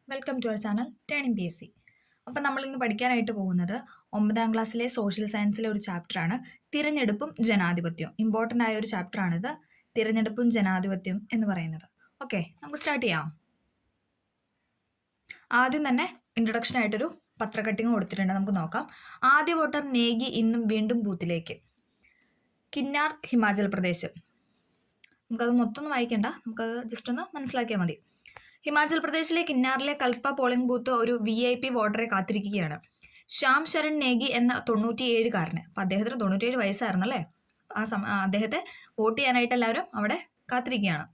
Welcome to our channel turning PSC. അപ്പം നമ്മൾ ഇന്ന് പഠിക്കാനായിട്ട് പോകുന്നത് 9ാം ക്ലാസ്സിലെ സോഷ്യൽ സയൻസിലെ ഒരു ചാപ്റ്ററാണ് തിരഞ്ഞെടുപ്പും ജനാധിപത്യവും. ഇമ്പോർട്ടൻ്റ് ആയ ഒരു ചാപ്റ്ററാണിത്, തിരഞ്ഞെടുപ്പും ജനാധിപത്യവും എന്ന് പറയുന്നത്. ഓക്കെ, നമുക്ക് സ്റ്റാർട്ട് ചെയ്യാം. ആദ്യം തന്നെ ഇൻട്രൊഡക്ഷൻ ആയിട്ടൊരു പത്രക്കട്ടിങ് കൊടുത്തിട്ടുണ്ട്, നമുക്ക് നോക്കാം. ആദ്യ വോട്ടർ നേഗി ഇന്നും വീണ്ടും ബൂത്തിലേക്ക്. കിന്നാർ, ഹിമാചൽ പ്രദേശ്. നമുക്കത് മൊത്തം ഒന്നും വായിക്കണ്ട, നമുക്കത് ജസ്റ്റ് ഒന്ന് മനസ്സിലാക്കിയാൽ മതി. ഹിമാചൽ പ്രദേശിലെ കിന്നാറിലെ കൽപ്പ പോളിംഗ് ബൂത്ത് ഒരു VIP വോട്ടറെ കാത്തിരിക്കുകയാണ്. ശ്യാം ശരൺ നേഗി എന്ന 97-കാരന്. അപ്പം അദ്ദേഹത്തിന് 97 വയസ്സായിരുന്നു അല്ലേ. അദ്ദേഹത്തെ വോട്ട് ചെയ്യാനായിട്ട് എല്ലാവരും അവിടെ കാത്തിരിക്കുകയാണ്.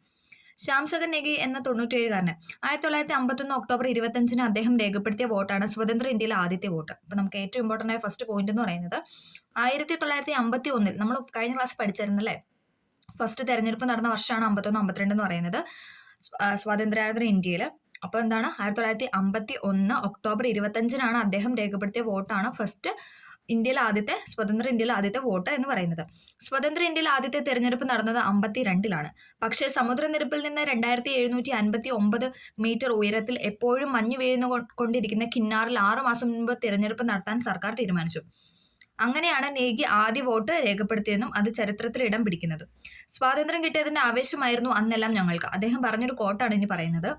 ശ്യാം ശരൺ നേഗി എന്ന 97-കാരന് 1951 ഒക്ടോബർ 25-ന് അദ്ദേഹം രേഖപ്പെടുത്തിയ വോട്ടാണ് സ്വതന്ത്ര ഇന്ത്യയിലെ ആദ്യത്തെ വോട്ട്. അപ്പം നമുക്ക് ഏറ്റവും ഇമ്പോർട്ടൻ്റ് ആയ ഫസ്റ്റ് പോയിന്റ് എന്ന് പറയുന്നത് 1951 നമ്മൾ കഴിഞ്ഞ ക്ലാസ് പഠിച്ചിരുന്നല്ലേ, ഫസ്റ്റ് തെരഞ്ഞെടുപ്പ് നടന്ന വർഷമാണ് 51-52 എന്ന് പറയുന്നത് സ്വാതന്ത്ര്യാനന്തര ഇന്ത്യയിൽ. അപ്പോൾ എന്താണ്, 1951 ഒക്ടോബർ 25-നാണ് അദ്ദേഹം രേഖപ്പെടുത്തിയ വോട്ടാണ് ഫസ്റ്റ് സ്വതന്ത്ര ഇന്ത്യയിലെ ആദ്യത്തെ വോട്ട് എന്ന് പറയുന്നത്. സ്വതന്ത്ര ഇന്ത്യയിൽ ആദ്യത്തെ തെരഞ്ഞെടുപ്പ് നടന്നത് 52-ലാണ്. പക്ഷേ സമുദ്രനിരപ്പിൽ നിന്ന് 2759 മീറ്റർ ഉയരത്തിൽ എപ്പോഴും മഞ്ഞ് വീഴുന്നു കൊണ്ടിരിക്കുന്ന കിന്നാറിൽ 6 മാസം മുൻപ് തിരഞ്ഞെടുപ്പ് നടത്താൻ സർക്കാർ തീരുമാനിച്ചു. അങ്ങനെയാണ് നേഗി ആദ്യ വോട്ട് രേഖപ്പെടുത്തിയതെന്നും അത് ചരിത്രത്തിൽ ഇടം പിടിക്കുന്നത്. സ്വാതന്ത്ര്യം കിട്ടിയതിന്റെ ആവേശമായിരുന്നു അന്നെല്ലാം ഞങ്ങൾക്ക്. അദ്ദേഹം പറഞ്ഞൊരു കോട്ടാണ് ഇനി പറയുന്നത്.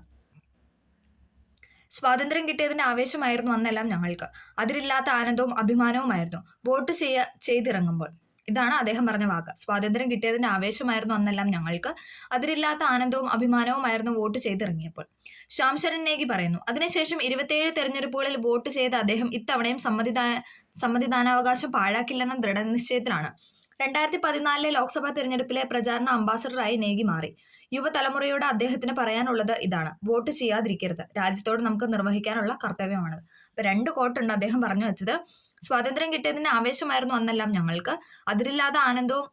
സ്വാതന്ത്ര്യം കിട്ടിയതിന്റെ ആവേശമായിരുന്നു അന്നെല്ലാം ഞങ്ങൾക്ക്, അതിരില്ലാത്ത ആനന്ദവും അഭിമാനവുമായിരുന്നു വോട്ട് ചെയ്തിറങ്ങുമ്പോൾ. ഇതാണ് അദ്ദേഹം പറഞ്ഞ വാക്ക്. സ്വാതന്ത്ര്യം കിട്ടിയതിന്റെ ആവേശമായിരുന്നു അന്നെല്ലാം ഞങ്ങൾക്ക്, അതിരില്ലാത്ത ആനന്ദവും അഭിമാനവുമായിരുന്നു വോട്ട് ചെയ്തിറങ്ങിയപ്പോൾ. ശ്യാം ശരൺ നേഗി പറയുന്നു. അതിനുശേഷം 27 തെരഞ്ഞെടുപ്പുകളിൽ വോട്ട് ചെയ്ത അദ്ദേഹം ഇത്തവണയും സമ്മതിദാനാവകാശം പാഴാക്കില്ലെന്ന ദൃഢനിശ്ചയത്തിലാണ്. 2014 ലോക്സഭാ തെരഞ്ഞെടുപ്പിലെ പ്രചാരണ അംബാസഡറായി നേഗി മാറി. യുവതലമുറയോട് അദ്ദേഹത്തിന് പറയാനുള്ളത് ഇതാണ്: വോട്ട് ചെയ്യാതിരിക്കരുത്, രാജ്യത്തോട് നമുക്ക് നിർവഹിക്കാനുള്ള കർത്തവ്യമാണ്. അപ്പൊ 2 കോട്ടുണ്ട് അദ്ദേഹം പറഞ്ഞു വെച്ചത്. സ്വാതന്ത്ര്യം കിട്ടിയതിന് ആവേശമായിരുന്നു അന്നെല്ലാം ഞങ്ങൾക്ക്, അതിരില്ലാത്ത ആനന്ദവും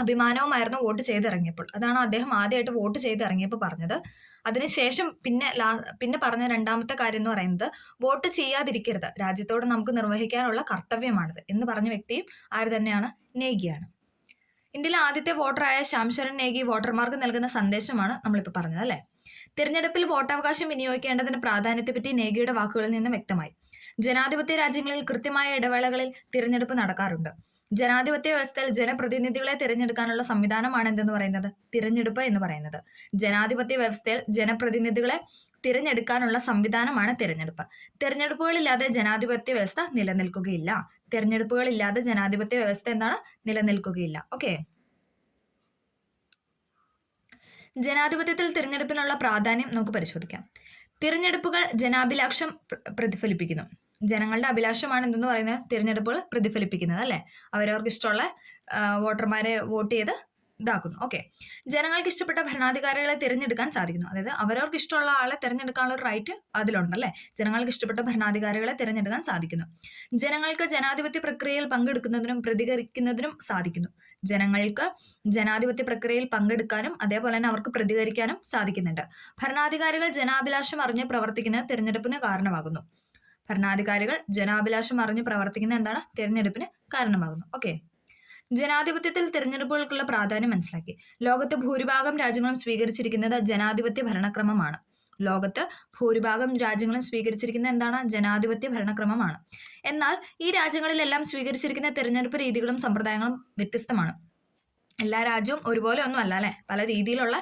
അഭിമാനവുമായിരുന്നു വോട്ട് ചെയ്തിറങ്ങിയപ്പോൾ. അതാണ് അദ്ദേഹം ആദ്യമായിട്ട് വോട്ട് ചെയ്തിറങ്ങിയപ്പോൾ പറഞ്ഞത്. അതിനുശേഷം പിന്നെ പറഞ്ഞ രണ്ടാമത്തെ കാര്യം എന്ന് പറയുന്നത് വോട്ട് ചെയ്യാതിരിക്കരുത്, രാജ്യത്തോട് നമുക്ക് നിർവഹിക്കാനുള്ള കർത്തവ്യമാണിത് എന്ന് പറഞ്ഞ വ്യക്തിയും ആര് തന്നെയാണ്? നേഗിയാണ്. ഇന്ത്യയിലെ ആദ്യത്തെ വോട്ടറായ ശ്യാം ശരൺ നേഗി വോട്ടർമാർക്ക് നൽകുന്ന സന്ദേശമാണ് നമ്മളിപ്പോൾ പറഞ്ഞത് അല്ലേ. തിരഞ്ഞെടുപ്പിൽ വോട്ടവകാശം വിനിയോഗിക്കേണ്ടതിന്റെ പ്രാധാന്യത്തെപ്പറ്റി നേഗിയുടെ വാക്കുകളിൽ നിന്ന് വ്യക്തമായി. ജനാധിപത്യ രാജ്യങ്ങളിൽ കൃത്യമായ ഇടവേളകളിൽ തിരഞ്ഞെടുപ്പ് നടക്കാറുണ്ട്. ജനാധിപത്യ വ്യവസ്ഥയിൽ ജനപ്രതിനിധികളെ തിരഞ്ഞെടുക്കാനുള്ള സംവിധാനമാണ് എന്തെന്ന് പറയുന്നത്? തിരഞ്ഞെടുപ്പ് എന്ന് പറയുന്നത്. ജനാധിപത്യ വ്യവസ്ഥയിൽ ജനപ്രതിനിധികളെ തിരഞ്ഞെടുക്കാനുള്ള സംവിധാനമാണ് തിരഞ്ഞെടുപ്പ്. തിരഞ്ഞെടുപ്പുകളില്ലാതെ ജനാധിപത്യ വ്യവസ്ഥ നിലനിൽക്കുകയില്ല. തിരഞ്ഞെടുപ്പുകളില്ലാതെ ജനാധിപത്യ വ്യവസ്ഥ എന്താണ്? നിലനിൽക്കുകയില്ല. ഓക്കെ, ജനാധിപത്യത്തിൽ തിരഞ്ഞെടുപ്പിനുള്ള പ്രാധാന്യം നമുക്ക് പരിശോധിക്കാം. തിരഞ്ഞെടുപ്പുകൾ ജനാഭിലാഷം പ്രതിഫലിപ്പിക്കുന്നു. ജനങ്ങളുടെ അഭിലാഷമാണ് എന്തെന്ന് പറയുന്നത്? തിരഞ്ഞെടുപ്പുകൾ പ്രതിഫലിപ്പിക്കുന്നത് അല്ലേ. അവരവർക്ക് ഇഷ്ടമുള്ള വോട്ടർമാരെ വോട്ട് ചെയ്ത് ഇതാക്കുന്നു. ഓക്കെ, ജനങ്ങൾക്ക് ഇഷ്ടപ്പെട്ട ഭരണാധികാരികളെ തിരഞ്ഞെടുക്കാൻ സാധിക്കുന്നു. അതായത് അവരവർക്ക് ഇഷ്ടമുള്ള ആളെ തിരഞ്ഞെടുക്കാനുള്ള ഒരു റൈറ്റ് അതിലുണ്ടല്ലേ. ജനങ്ങൾക്ക് ഇഷ്ടപ്പെട്ട ഭരണാധികാരികളെ തിരഞ്ഞെടുക്കാൻ സാധിക്കുന്നു. ജനങ്ങൾക്ക് ജനാധിപത്യ പ്രക്രിയയിൽ പങ്കെടുക്കുന്നതിനും പ്രതികരിക്കുന്നതിനും സാധിക്കുന്നു. ജനങ്ങൾക്ക് ജനാധിപത്യ പ്രക്രിയയിൽ പങ്കെടുക്കാനും അതേപോലെ തന്നെ അവർക്ക് പ്രതികരിക്കാനും സാധിക്കുന്നുണ്ട്. ഭരണാധികാരികൾ ജനാഭിലാഷം അറിഞ്ഞ് പ്രവർത്തിക്കുന്നത് തിരഞ്ഞെടുപ്പിന് കാരണമാകുന്നു. ഭരണാധികാരികൾ ജനാഭിലാഷം അറിഞ്ഞ് പ്രവർത്തിക്കുന്ന എന്താണ്? തിരഞ്ഞെടുപ്പിന് കാരണമാകുന്നു. ഓക്കെ, ജനാധിപത്യത്തിൽ തിരഞ്ഞെടുപ്പുകൾക്കുള്ള പ്രാധാന്യം മനസ്സിലാക്കി. ലോകത്ത് ഭൂരിഭാഗം രാജ്യങ്ങളും സ്വീകരിച്ചിരിക്കുന്നത് ജനാധിപത്യ ഭരണക്രമമാണ്. ലോകത്ത് ഭൂരിഭാഗം രാജ്യങ്ങളും സ്വീകരിച്ചിരിക്കുന്ന എന്താണ്? ജനാധിപത്യ ഭരണക്രമമാണ്. എന്നാൽ ഈ രാജ്യങ്ങളിലെല്ലാം സ്വീകരിച്ചിരിക്കുന്ന തിരഞ്ഞെടുപ്പ് രീതികളും സമ്പ്രദായങ്ങളും വ്യത്യസ്തമാണ്. എല്ലാ രാജ്യവും ഒരുപോലെ ഒന്നും അല്ല അല്ലെ. പല രീതിയിലുള്ള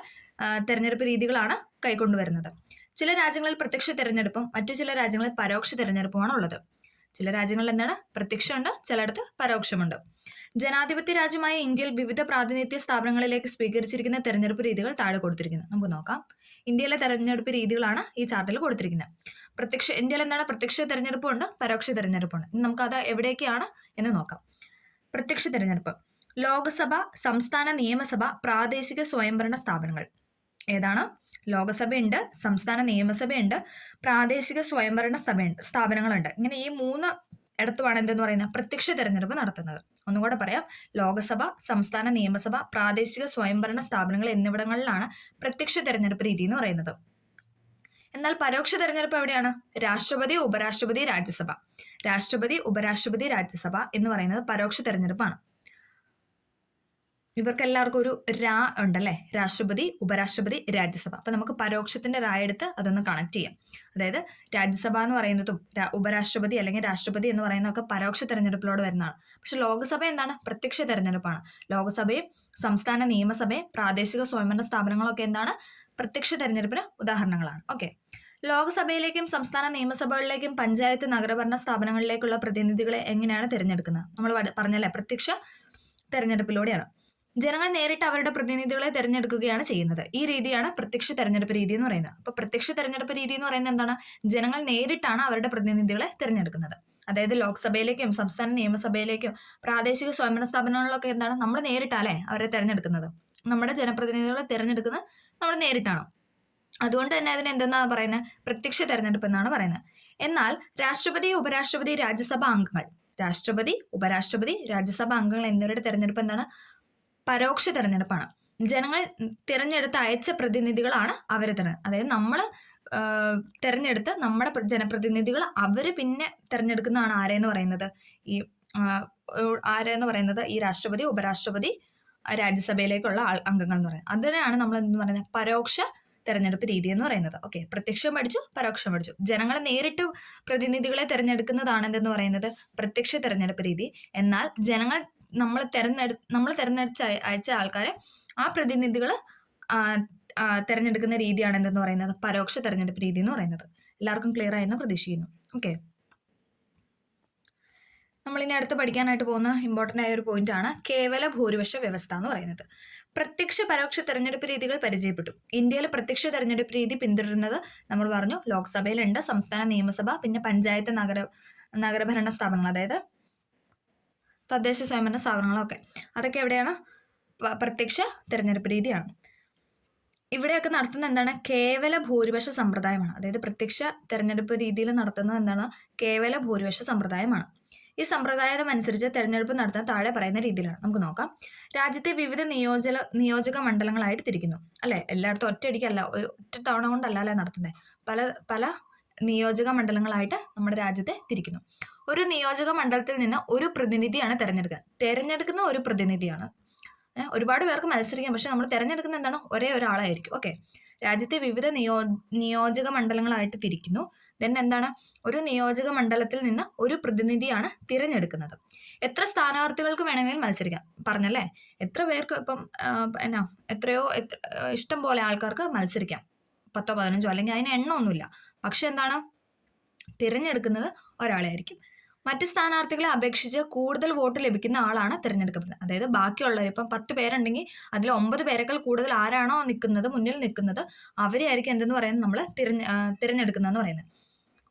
തെരഞ്ഞെടുപ്പ് രീതികളാണ് കൈക്കൊണ്ടുവരുന്നത്. ചില രാജ്യങ്ങളിൽ പ്രത്യക്ഷ തെരഞ്ഞെടുപ്പും മറ്റു ചില രാജ്യങ്ങളിൽ പരോക്ഷ തെരഞ്ഞെടുപ്പുമാണ് ഉള്ളത്. ചില രാജ്യങ്ങളിൽ എന്താണ്? പ്രത്യക്ഷമുണ്ട്, ചിലയിടത്ത് പരോക്ഷമുണ്ട്. ജനാധിപത്യ രാജ്യമായ ഇന്ത്യയിൽ വിവിധ പ്രാതിനിധ്യ സ്ഥാപനങ്ങളിലേക്ക് സ്വീകരിച്ചിരിക്കുന്ന തെരഞ്ഞെടുപ്പ് രീതികൾ താഴെ കൊടുത്തിരിക്കുന്നു. നമുക്ക് നോക്കാം. ഇന്ത്യയിലെ തെരഞ്ഞെടുപ്പ് രീതികളാണ് ഈ ചാർട്ടിൽ കൊടുത്തിരിക്കുന്നത്. ഇന്ത്യയിൽ എന്താണ്? പ്രത്യക്ഷ തെരഞ്ഞെടുപ്പുണ്ട്, പരോക്ഷ തെരഞ്ഞെടുപ്പുണ്ട്. ഇനി നമുക്കത് എവിടെയൊക്കെയാണ് എന്ന് നോക്കാം. പ്രത്യക്ഷ തെരഞ്ഞെടുപ്പ്: ലോക്സഭ, സംസ്ഥാന നിയമസഭ, പ്രാദേശിക സ്വയംഭരണ സ്ഥാപനങ്ങൾ. ഏതാണ്? ലോകസഭയുണ്ട്, സംസ്ഥാന നിയമസഭയുണ്ട്, പ്രാദേശിക സ്വയംഭരണ സ്ഥാപനങ്ങളുണ്ട്. ഇങ്ങനെ ഈ 3 ഇടത്തുമാണ് എന്തെന്ന് പറയുന്നത്? പ്രത്യക്ഷ തെരഞ്ഞെടുപ്പ് നടത്തുന്നത്. ഒന്നുകൂടെ പറയാം. ലോകസഭ, സംസ്ഥാന നിയമസഭ, പ്രാദേശിക സ്വയംഭരണ സ്ഥാപനങ്ങൾ എന്നിവിടങ്ങളിലാണ് പ്രത്യക്ഷ തെരഞ്ഞെടുപ്പ് രീതി എന്ന് പറയുന്നത്. എന്നാൽ പരോക്ഷ തെരഞ്ഞെടുപ്പ് എവിടെയാണ്? രാഷ്ട്രപതി, ഉപരാഷ്ട്രപതി, രാജ്യസഭ. രാഷ്ട്രപതി, ഉപരാഷ്ട്രപതി, രാജ്യസഭ എന്ന് പറയുന്നത് പരോക്ഷ തെരഞ്ഞെടുപ്പാണ്. ഇവർക്ക് എല്ലാവർക്കും ഒരു രാ ഉണ്ടല്ലേ, രാഷ്ട്രപതി, ഉപരാഷ്ട്രപതി, രാജ്യസഭ. അപ്പൊ നമുക്ക് പരോക്ഷത്തിന്റെ രാ എടുത്ത് അതൊന്ന് കണക്ട് ചെയ്യാം. അതായത് രാജ്യസഭ എന്ന് പറയുന്നതും ഉപരാഷ്ട്രപതി അല്ലെങ്കിൽ രാഷ്ട്രപതി എന്ന് പറയുന്നതൊക്കെ പരോക്ഷ തെരഞ്ഞെടുപ്പിലൂടെ വരുന്നതാണ്. പക്ഷെ ലോക്സഭ എന്താണ്? പ്രത്യക്ഷ തെരഞ്ഞെടുപ്പാണ്. ലോക്സഭയും സംസ്ഥാന നിയമസഭയും പ്രാദേശിക സ്വയംഭരണ സ്ഥാപനങ്ങളൊക്കെ എന്താണ്? പ്രത്യക്ഷ തെരഞ്ഞെടുപ്പിന് ഉദാഹരണങ്ങളാണ്. ഓക്കെ. ലോക്സഭയിലേക്കും സംസ്ഥാന നിയമസഭകളിലേക്കും പഞ്ചായത്ത് നഗരഭരണ സ്ഥാപനങ്ങളിലേക്കുള്ള പ്രതിനിധികളെ എങ്ങനെയാണ് തിരഞ്ഞെടുക്കുന്നത്? നമ്മൾ പറഞ്ഞല്ലേ, പ്രത്യക്ഷ തെരഞ്ഞെടുപ്പിലൂടെയാണ്. ജനങ്ങൾ നേരിട്ട് അവരുടെ പ്രതിനിധികളെ തിരഞ്ഞെടുക്കുകയാണ് ചെയ്യുന്നത്. ഈ രീതിയാണ് പ്രത്യക്ഷ തെരഞ്ഞെടുപ്പ് രീതി എന്ന് പറയുന്നത്. അപ്പൊ പ്രത്യക്ഷ തെരഞ്ഞെടുപ്പ് രീതി എന്ന് പറയുന്നത് എന്താണ്? ജനങ്ങൾ നേരിട്ടാണ് അവരുടെ പ്രതിനിധികളെ തിരഞ്ഞെടുക്കുന്നത്. അതായത് ലോക്സഭയിലേക്കും സംസ്ഥാന നിയമസഭയിലേക്കും പ്രാദേശിക സ്വയംഭരണ സ്ഥാപനങ്ങളിലൊക്കെ എന്താണ്? നമ്മൾ നേരിട്ടല്ലേ അവരെ തിരഞ്ഞെടുക്കുന്നത്. നമ്മുടെ ജനപ്രതിനിധികളെ തിരഞ്ഞെടുക്കുന്നത് നമ്മൾ നേരിട്ടാണോ? അതുകൊണ്ട് തന്നെ അതിന് എന്തെന്നാ പറയുന്നത്? പ്രത്യക്ഷ തെരഞ്ഞെടുപ്പ് എന്നാണ് പറയുന്നത്. എന്നാൽ രാഷ്ട്രപതി, ഉപരാഷ്ട്രപതി, രാജ്യസഭ അംഗങ്ങൾ, രാഷ്ട്രപതി, ഉപരാഷ്ട്രപതി, രാജ്യസഭ അംഗങ്ങൾ എന്നിവരുടെ തെരഞ്ഞെടുപ്പ് എന്താണ്? പരോക്ഷ തെരഞ്ഞെടുപ്പാണ്. ജനങ്ങൾ തിരഞ്ഞെടുത്ത് അയച്ച പ്രതിനിധികളാണ് അവരെ അതായത് നമ്മൾ തിരഞ്ഞെടുത്ത് നമ്മുടെ ജനപ്രതിനിധികൾ അവര് പിന്നെ തിരഞ്ഞെടുക്കുന്നതാണ് ആരെന്ന് പറയുന്നത്? ഈ രാഷ്ട്രപതി, ഉപരാഷ്ട്രപതി, രാജ്യസഭയിലേക്കുള്ള അംഗങ്ങൾ എന്ന് പറയുന്നത്. അതിനാണ് നമ്മൾ എന്ന് പറയുന്നത് പരോക്ഷ തെരഞ്ഞെടുപ്പ് രീതി എന്ന് പറയുന്നത്. ഓക്കെ, പ്രത്യക്ഷം പഠിച്ചു, പരോക്ഷം പഠിച്ചു. ജനങ്ങൾ നേരിട്ട് പ്രതിനിധികളെ തിരഞ്ഞെടുക്കുന്നതാണ് എന്തെന്ന് പറയുന്നത്? പ്രത്യക്ഷ തെരഞ്ഞെടുപ്പ് രീതി. എന്നാൽ ജനങ്ങൾ നമ്മൾ തിരഞ്ഞെടുത്ത് അയച്ച ആൾക്കാരെ, ആ പ്രതിനിധികൾ തിരഞ്ഞെടുക്കുന്ന രീതിയാണ് എന്തെന്ന് പറയുന്നത്? പരോക്ഷ തെരഞ്ഞെടുപ്പ് രീതി എന്ന് പറയുന്നത്. എല്ലാവർക്കും ക്ലിയർ ആയെന്ന് പ്രതീക്ഷിക്കുന്നു. ഓക്കെ, നമ്മളിനി അടുത്ത് പഠിക്കാനായിട്ട് പോകുന്ന ഇമ്പോർട്ടൻ്റ് ആയ ഒരു പോയിന്റ് ആണ് കേവല ഭൂരിപക്ഷ വ്യവസ്ഥ എന്ന് പറയുന്നത്. പ്രത്യക്ഷ പരോക്ഷ തെരഞ്ഞെടുപ്പ് രീതികൾ പരിചയപ്പെട്ടു. ഇന്ത്യയിൽ പ്രത്യക്ഷ തെരഞ്ഞെടുപ്പ് രീതി പിന്തുടരുന്നത് നമ്മൾ പറഞ്ഞു ലോക്സഭയിലുണ്ട്, സംസ്ഥാന നിയമസഭ, പിന്നെ പഞ്ചായത്ത് നഗരഭരണ സ്ഥാപനങ്ങൾ, അതായത് തദ്ദേശ സ്വയംഭരണ സ്ഥാപനങ്ങളൊക്കെ. അതൊക്കെ എവിടെയാണ്? പ്രത്യക്ഷ തെരഞ്ഞെടുപ്പ് രീതിയാണ്. ഇവിടെയൊക്കെ നടത്തുന്ന എന്താണ്? കേവല ഭൂരിപക്ഷ സമ്പ്രദായമാണ്. അതായത് പ്രത്യക്ഷ തെരഞ്ഞെടുപ്പ് രീതിയിൽ നടത്തുന്നത് എന്താണ്? കേവല ഭൂരിപക്ഷ സമ്പ്രദായമാണ്. ഈ സമ്പ്രദായം അനുസരിച്ച് തെരഞ്ഞെടുപ്പ് നടത്താൻ താഴെ പറയുന്ന രീതിയിലാണ്. നമുക്ക് നോക്കാം. രാജ്യത്തെ വിവിധ നിയോജക മണ്ഡലങ്ങളായിട്ട് തിരിക്കുന്നു. അല്ലെ, എല്ലായിടത്തും ഒറ്റയടിക്കല്ല, ഒറ്റ തവണ കൊണ്ടല്ല നടത്തുന്നത്. പല നിയോജക മണ്ഡലങ്ങളായിട്ട് നമ്മുടെ രാജ്യത്തെ തിരിക്കുന്നു. ഒരു നിയോജക മണ്ഡലത്തിൽ നിന്ന് ഒരു പ്രതിനിധിയാണ് തിരഞ്ഞെടുക്കുന്ന ഒരു പ്രതിനിധിയാണ്. ഒരുപാട് പേർക്ക് മത്സരിക്കാം, പക്ഷെ നമ്മൾ തിരഞ്ഞെടുക്കുന്ന എന്താണ്? ഒരേ ഒരാളായിരിക്കും. ഓക്കെ, രാജ്യത്തെ വിവിധ നിയോജക മണ്ഡലങ്ങളായിട്ട് തിരിക്കുന്നു. ദെൻ എന്താണ്? ഒരു നിയോജക മണ്ഡലത്തിൽ നിന്ന് ഒരു പ്രതിനിധിയാണ് തിരഞ്ഞെടുക്കുന്നത്. എത്ര സ്ഥാനാർത്ഥികൾക്ക് വേണമെങ്കിലും മത്സരിക്കാം. പറഞ്ഞല്ലേ, എത്ര പേർക്ക് ഇപ്പം ഇഷ്ടം പോലെ ആൾക്കാർക്ക് മത്സരിക്കാം. 10 15 അല്ലെങ്കിൽ അതിന് എണ്ണമൊന്നുമില്ല. പക്ഷെ എന്താണ്? തിരഞ്ഞെടുക്കുന്നത് ഒരാളെ ആയിരിക്കും. മറ്റ് സ്ഥാനാർത്ഥികളെ അപേക്ഷിച്ച് കൂടുതൽ വോട്ട് ലഭിക്കുന്ന ആളാണ് തിരഞ്ഞെടുക്കപ്പെടുന്നത്. അതായത് ബാക്കിയുള്ളവർ ഇപ്പം 10 പേരുണ്ടെങ്കിൽ അതിൽ 9 പേരെക്കാൾ കൂടുതൽ ആരാണോ മുന്നിൽ നിൽക്കുന്നത് അവരെ ആയിരിക്കും എന്തെന്ന് പറയുന്നത്? നമ്മൾ തിരഞ്ഞെടുക്കുന്നതെന്ന് പറയുന്നത്.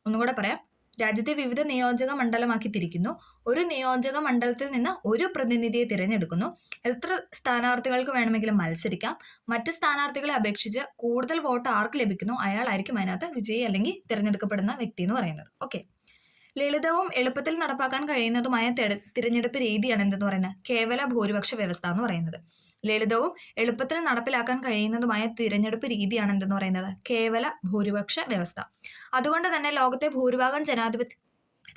ഒന്നുകൂടെ പറയാം. രാജ്യത്തെ വിവിധ നിയോജക മണ്ഡലമാക്കി തിരിക്കുന്നു. ഒരു നിയോജക മണ്ഡലത്തിൽ നിന്ന് ഒരു പ്രതിനിധിയെ തിരഞ്ഞെടുക്കുന്നു. എത്ര സ്ഥാനാർത്ഥികൾക്ക് വേണമെങ്കിലും മത്സരിക്കാം. മറ്റ് സ്ഥാനാർത്ഥികളെ അപേക്ഷിച്ച് കൂടുതൽ വോട്ട് ആർക്ക് ലഭിക്കുന്നു അയാളായിരിക്കും അതിനകത്ത് വിജയി അല്ലെങ്കിൽ തിരഞ്ഞെടുക്കപ്പെടുന്ന വ്യക്തി എന്ന് പറയുന്നത്. ഓക്കെ, ലളിതവും എളുപ്പത്തിൽ നടപ്പാക്കാൻ കഴിയുന്നതുമായ തിരഞ്ഞെടുപ്പ് രീതിയാണ് എന്തെന്ന് പറയുന്നത്? കേവല ഭൂരിപക്ഷ വ്യവസ്ഥ എന്ന് പറയുന്നത്. ലളിതവും എളുപ്പത്തിൽ നടപ്പിലാക്കാൻ കഴിയുന്നതുമായ തിരഞ്ഞെടുപ്പ് രീതിയാണ് എന്തെന്ന് പറയുന്നത്? കേവല ഭൂരിപക്ഷ വ്യവസ്ഥ. അതുകൊണ്ട് തന്നെ ലോകത്തെ ഭൂരിഭാഗം ജനാധിപത്യ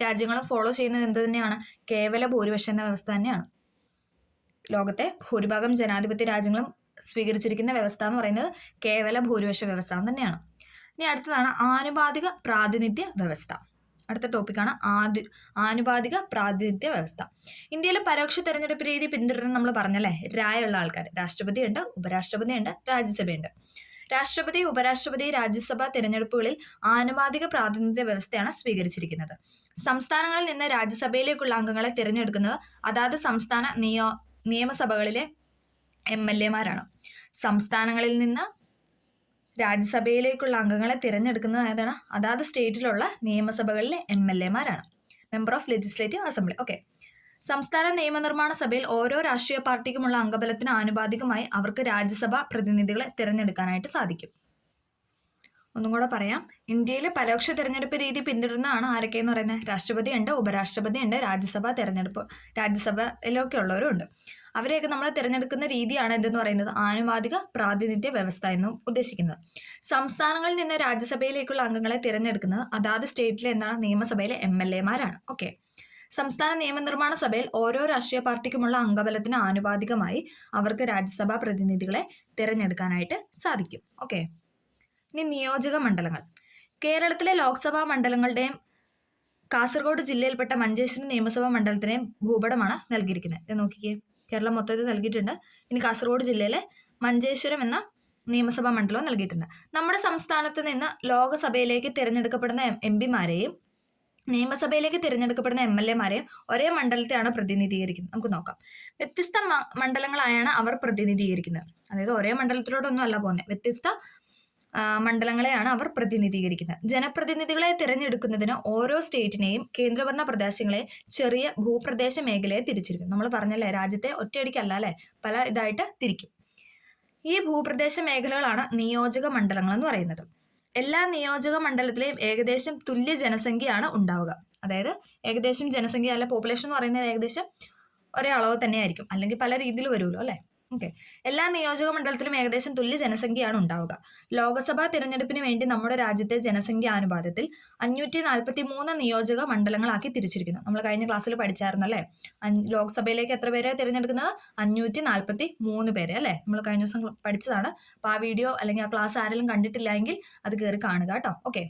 രാജ്യങ്ങളും ഫോളോ ചെയ്യുന്നത് എന്ത് തന്നെയാണ്? കേവല ഭൂരിപക്ഷ എന്ന വ്യവസ്ഥ തന്നെയാണ്. ലോകത്തെ ഭൂരിഭാഗം ജനാധിപത്യ രാജ്യങ്ങളും സ്വീകരിച്ചിരിക്കുന്ന വ്യവസ്ഥ എന്ന് പറയുന്നത് കേവല ഭൂരിപക്ഷ വ്യവസ്ഥ തന്നെയാണ്. ഇനി അടുത്തതാണ് ആനുപാതിക പ്രാതിനിധ്യ വ്യവസ്ഥ. അടുത്ത ടോപ്പിക്കാണ് ആനുപാതിക പ്രാതിനിധ്യ വ്യവസ്ഥ. ഇന്ത്യയിൽ പരോക്ഷ തെരഞ്ഞെടുപ്പ് രീതി പിന്തുടരുന്ന നമ്മൾ പറഞ്ഞല്ലേ, രായുള്ള ആൾക്കാർ. രാഷ്ട്രപതി ഉണ്ട്, ഉപരാഷ്ട്രപതി ഉണ്ട്, രാജ്യസഭയുണ്ട്. രാഷ്ട്രപതി, ഉപരാഷ്ട്രപതി, രാജ്യസഭ തിരഞ്ഞെടുപ്പുകളിൽ ആനുപാതിക പ്രാതിനിധ്യ വ്യവസ്ഥയാണ് സ്വീകരിച്ചിരിക്കുന്നത്. സംസ്ഥാനങ്ങളിൽ നിന്ന് രാജ്യസഭയിലേക്കുള്ള അംഗങ്ങളെ തിരഞ്ഞെടുക്കുന്നത് അതാത് സംസ്ഥാന നിയമസഭകളിലെ MLA-മാരാണ്. സംസ്ഥാനങ്ങളിൽ നിന്ന് രാജ്യസഭയിലേക്കുള്ള അംഗങ്ങളെ തിരഞ്ഞെടുക്കുന്നത് ഏതാണ്? അതാത് സ്റ്റേറ്റിലുള്ള നിയമസഭകളിലെ MLA-മാരാണ്, member of legislative assembly. Okay, സംസ്ഥാന നിയമനിർമ്മാണ സഭയിൽ ഓരോ രാഷ്ട്രീയ പാർട്ടിക്കുമുള്ള അംഗബലത്തിന് ആനുപാതികമായി അവർക്ക് രാജ്യസഭാ പ്രതിനിധികളെ തിരഞ്ഞെടുക്കാനായിട്ട് സാധിക്കും. ഒന്നും കൂടെ പറയാം. ഇന്ത്യയിൽ പരോക്ഷ തിരഞ്ഞെടുപ്പ് രീതി പിന്തുടരുന്നതാണ് ആരൊക്കെയെന്ന് പറയുന്നത്? രാഷ്ട്രപതി ഉണ്ട്, ഉപരാഷ്ട്രപതി ഉണ്ട്, രാജ്യസഭയിലൊക്കെ ഉള്ളവരും ഉണ്ട്. അവരെയൊക്കെ നമ്മൾ തിരഞ്ഞെടുക്കുന്ന രീതിയാണ് എന്തെന്ന് പറയുന്നത്? ആനുപാതിക പ്രാതിനിധ്യ വ്യവസ്ഥ എന്നും ഉദ്ദേശിക്കുന്നത്. സംസ്ഥാനങ്ങളിൽ നിന്ന് രാജ്യസഭയിലേക്കുള്ള അംഗങ്ങളെ തിരഞ്ഞെടുക്കുന്നത് അതാത് സ്റ്റേറ്റിലെ എന്താണ്? നിയമസഭയിലെ MLA-മാരാണ്. ഓക്കെ, സംസ്ഥാന നിയമനിർമ്മാണ സഭയിൽ ഓരോ രാഷ്ട്രീയ പാർട്ടിക്കുമുള്ള അംഗബലത്തിന് ആനുപാതികമായി അവർക്ക് രാജ്യസഭാ പ്രതിനിധികളെ തിരഞ്ഞെടുക്കാനായിട്ട് സാധിക്കും. ഓക്കെ, ഇനി നിയോജക മണ്ഡലങ്ങൾ. കേരളത്തിലെ ലോക്സഭാ മണ്ഡലങ്ങളുടെയും കാസർഗോഡ് ജില്ലയിൽപ്പെട്ട മഞ്ചേശ്വരം നിയമസഭാ മണ്ഡലത്തിനെയും ഭൂപടമാണ് നൽകിയിരിക്കുന്നത്. ഇത് നോക്കിക്കേ, കേരളം മൊത്തത്തിൽ നൽകിയിട്ടുണ്ട്. ഇനി കാസർഗോഡ് ജില്ലയിലെ മഞ്ചേശ്വരം എന്ന നിയമസഭാ മണ്ഡലവും നൽകിയിട്ടുണ്ട്. നമ്മുടെ സംസ്ഥാനത്ത് നിന്ന് ലോകസഭയിലേക്ക് തിരഞ്ഞെടുക്കപ്പെടുന്ന എംപിമാരെയും നിയമസഭയിലേക്ക് തിരഞ്ഞെടുക്കപ്പെടുന്ന MLA-മാരെയും ഒരേ മണ്ഡലത്തെയാണ് പ്രതിനിധീകരിക്കുന്നത്. നമുക്ക് നോക്കാം. വ്യത്യസ്ത മണ്ഡലങ്ങളായാണ് അവർ പ്രതിനിധീകരിക്കുന്നത്. അതായത് ഒരേ മണ്ഡലത്തിലോട്ടൊന്നും അല്ല പോകുന്നത്, വ്യത്യസ്ത മണ്ഡലങ്ങളെയാണ് അവർ പ്രതിനിധീകരിക്കുന്നത്. ജനപ്രതിനിധികളെ തിരഞ്ഞെടുക്കുന്നതിന് ഓരോ സ്റ്റേറ്റിനെയും കേന്ദ്രഭരണ പ്രദേശങ്ങളെ ചെറിയ ഭൂപ്രദേശ മേഖലയെ തിരിച്ചിരിക്കും. നമ്മൾ പറഞ്ഞല്ലേ, രാജ്യത്തെ ഒറ്റയടിക്കല്ല അല്ലെ, പല ഇതായിട്ട് തിരിക്കും. ഈ ഭൂപ്രദേശ മേഖലകളാണ് നിയോജക മണ്ഡലങ്ങൾ എന്ന് പറയുന്നത്. എല്ലാ നിയോജക മണ്ഡലത്തിലെയും ഏകദേശം തുല്യ ജനസംഖ്യയാണ് ഉണ്ടാവുക. അതായത് ഏകദേശം ജനസംഖ്യ അല്ല, പോപ്പുലേഷൻ എന്ന് പറയുന്നത് ഏകദേശം ഒരേ അളവ് തന്നെയായിരിക്കും, അല്ലെങ്കിൽ പല രീതിയിൽ വരുമല്ലോ അല്ലേ. ഓക്കെ, എല്ലാ നിയോജക മണ്ഡലത്തിലും ഏകദേശം തുല്യ ജനസംഖ്യയാണ് ഉണ്ടാവുക. ലോക്സഭാ തിരഞ്ഞെടുപ്പിന് വേണ്ടി നമ്മുടെ രാജ്യത്തെ ജനസംഖ്യാനുപാതത്തിൽ 543 നിയോജക മണ്ഡലങ്ങളാക്കി തിരിച്ചിരിക്കുന്നു. നമ്മൾ കഴിഞ്ഞ ക്ലാസ്സിൽ പഠിച്ചായിരുന്നല്ലേ, ലോക്സഭയിലേക്ക് എത്ര പേരെ തിരഞ്ഞെടുക്കുന്നത്? 543 പേരെ അല്ലേ, നമ്മൾ കഴിഞ്ഞ ദിവസം പഠിച്ചതാണ്. അപ്പോൾ ആ വീഡിയോ അല്ലെങ്കിൽ ആ ക്ലാസ് ആരെങ്കിലും കണ്ടിട്ടില്ല എങ്കിൽ അത് കയറി കാണുക കേട്ടോ. ഓക്കെ,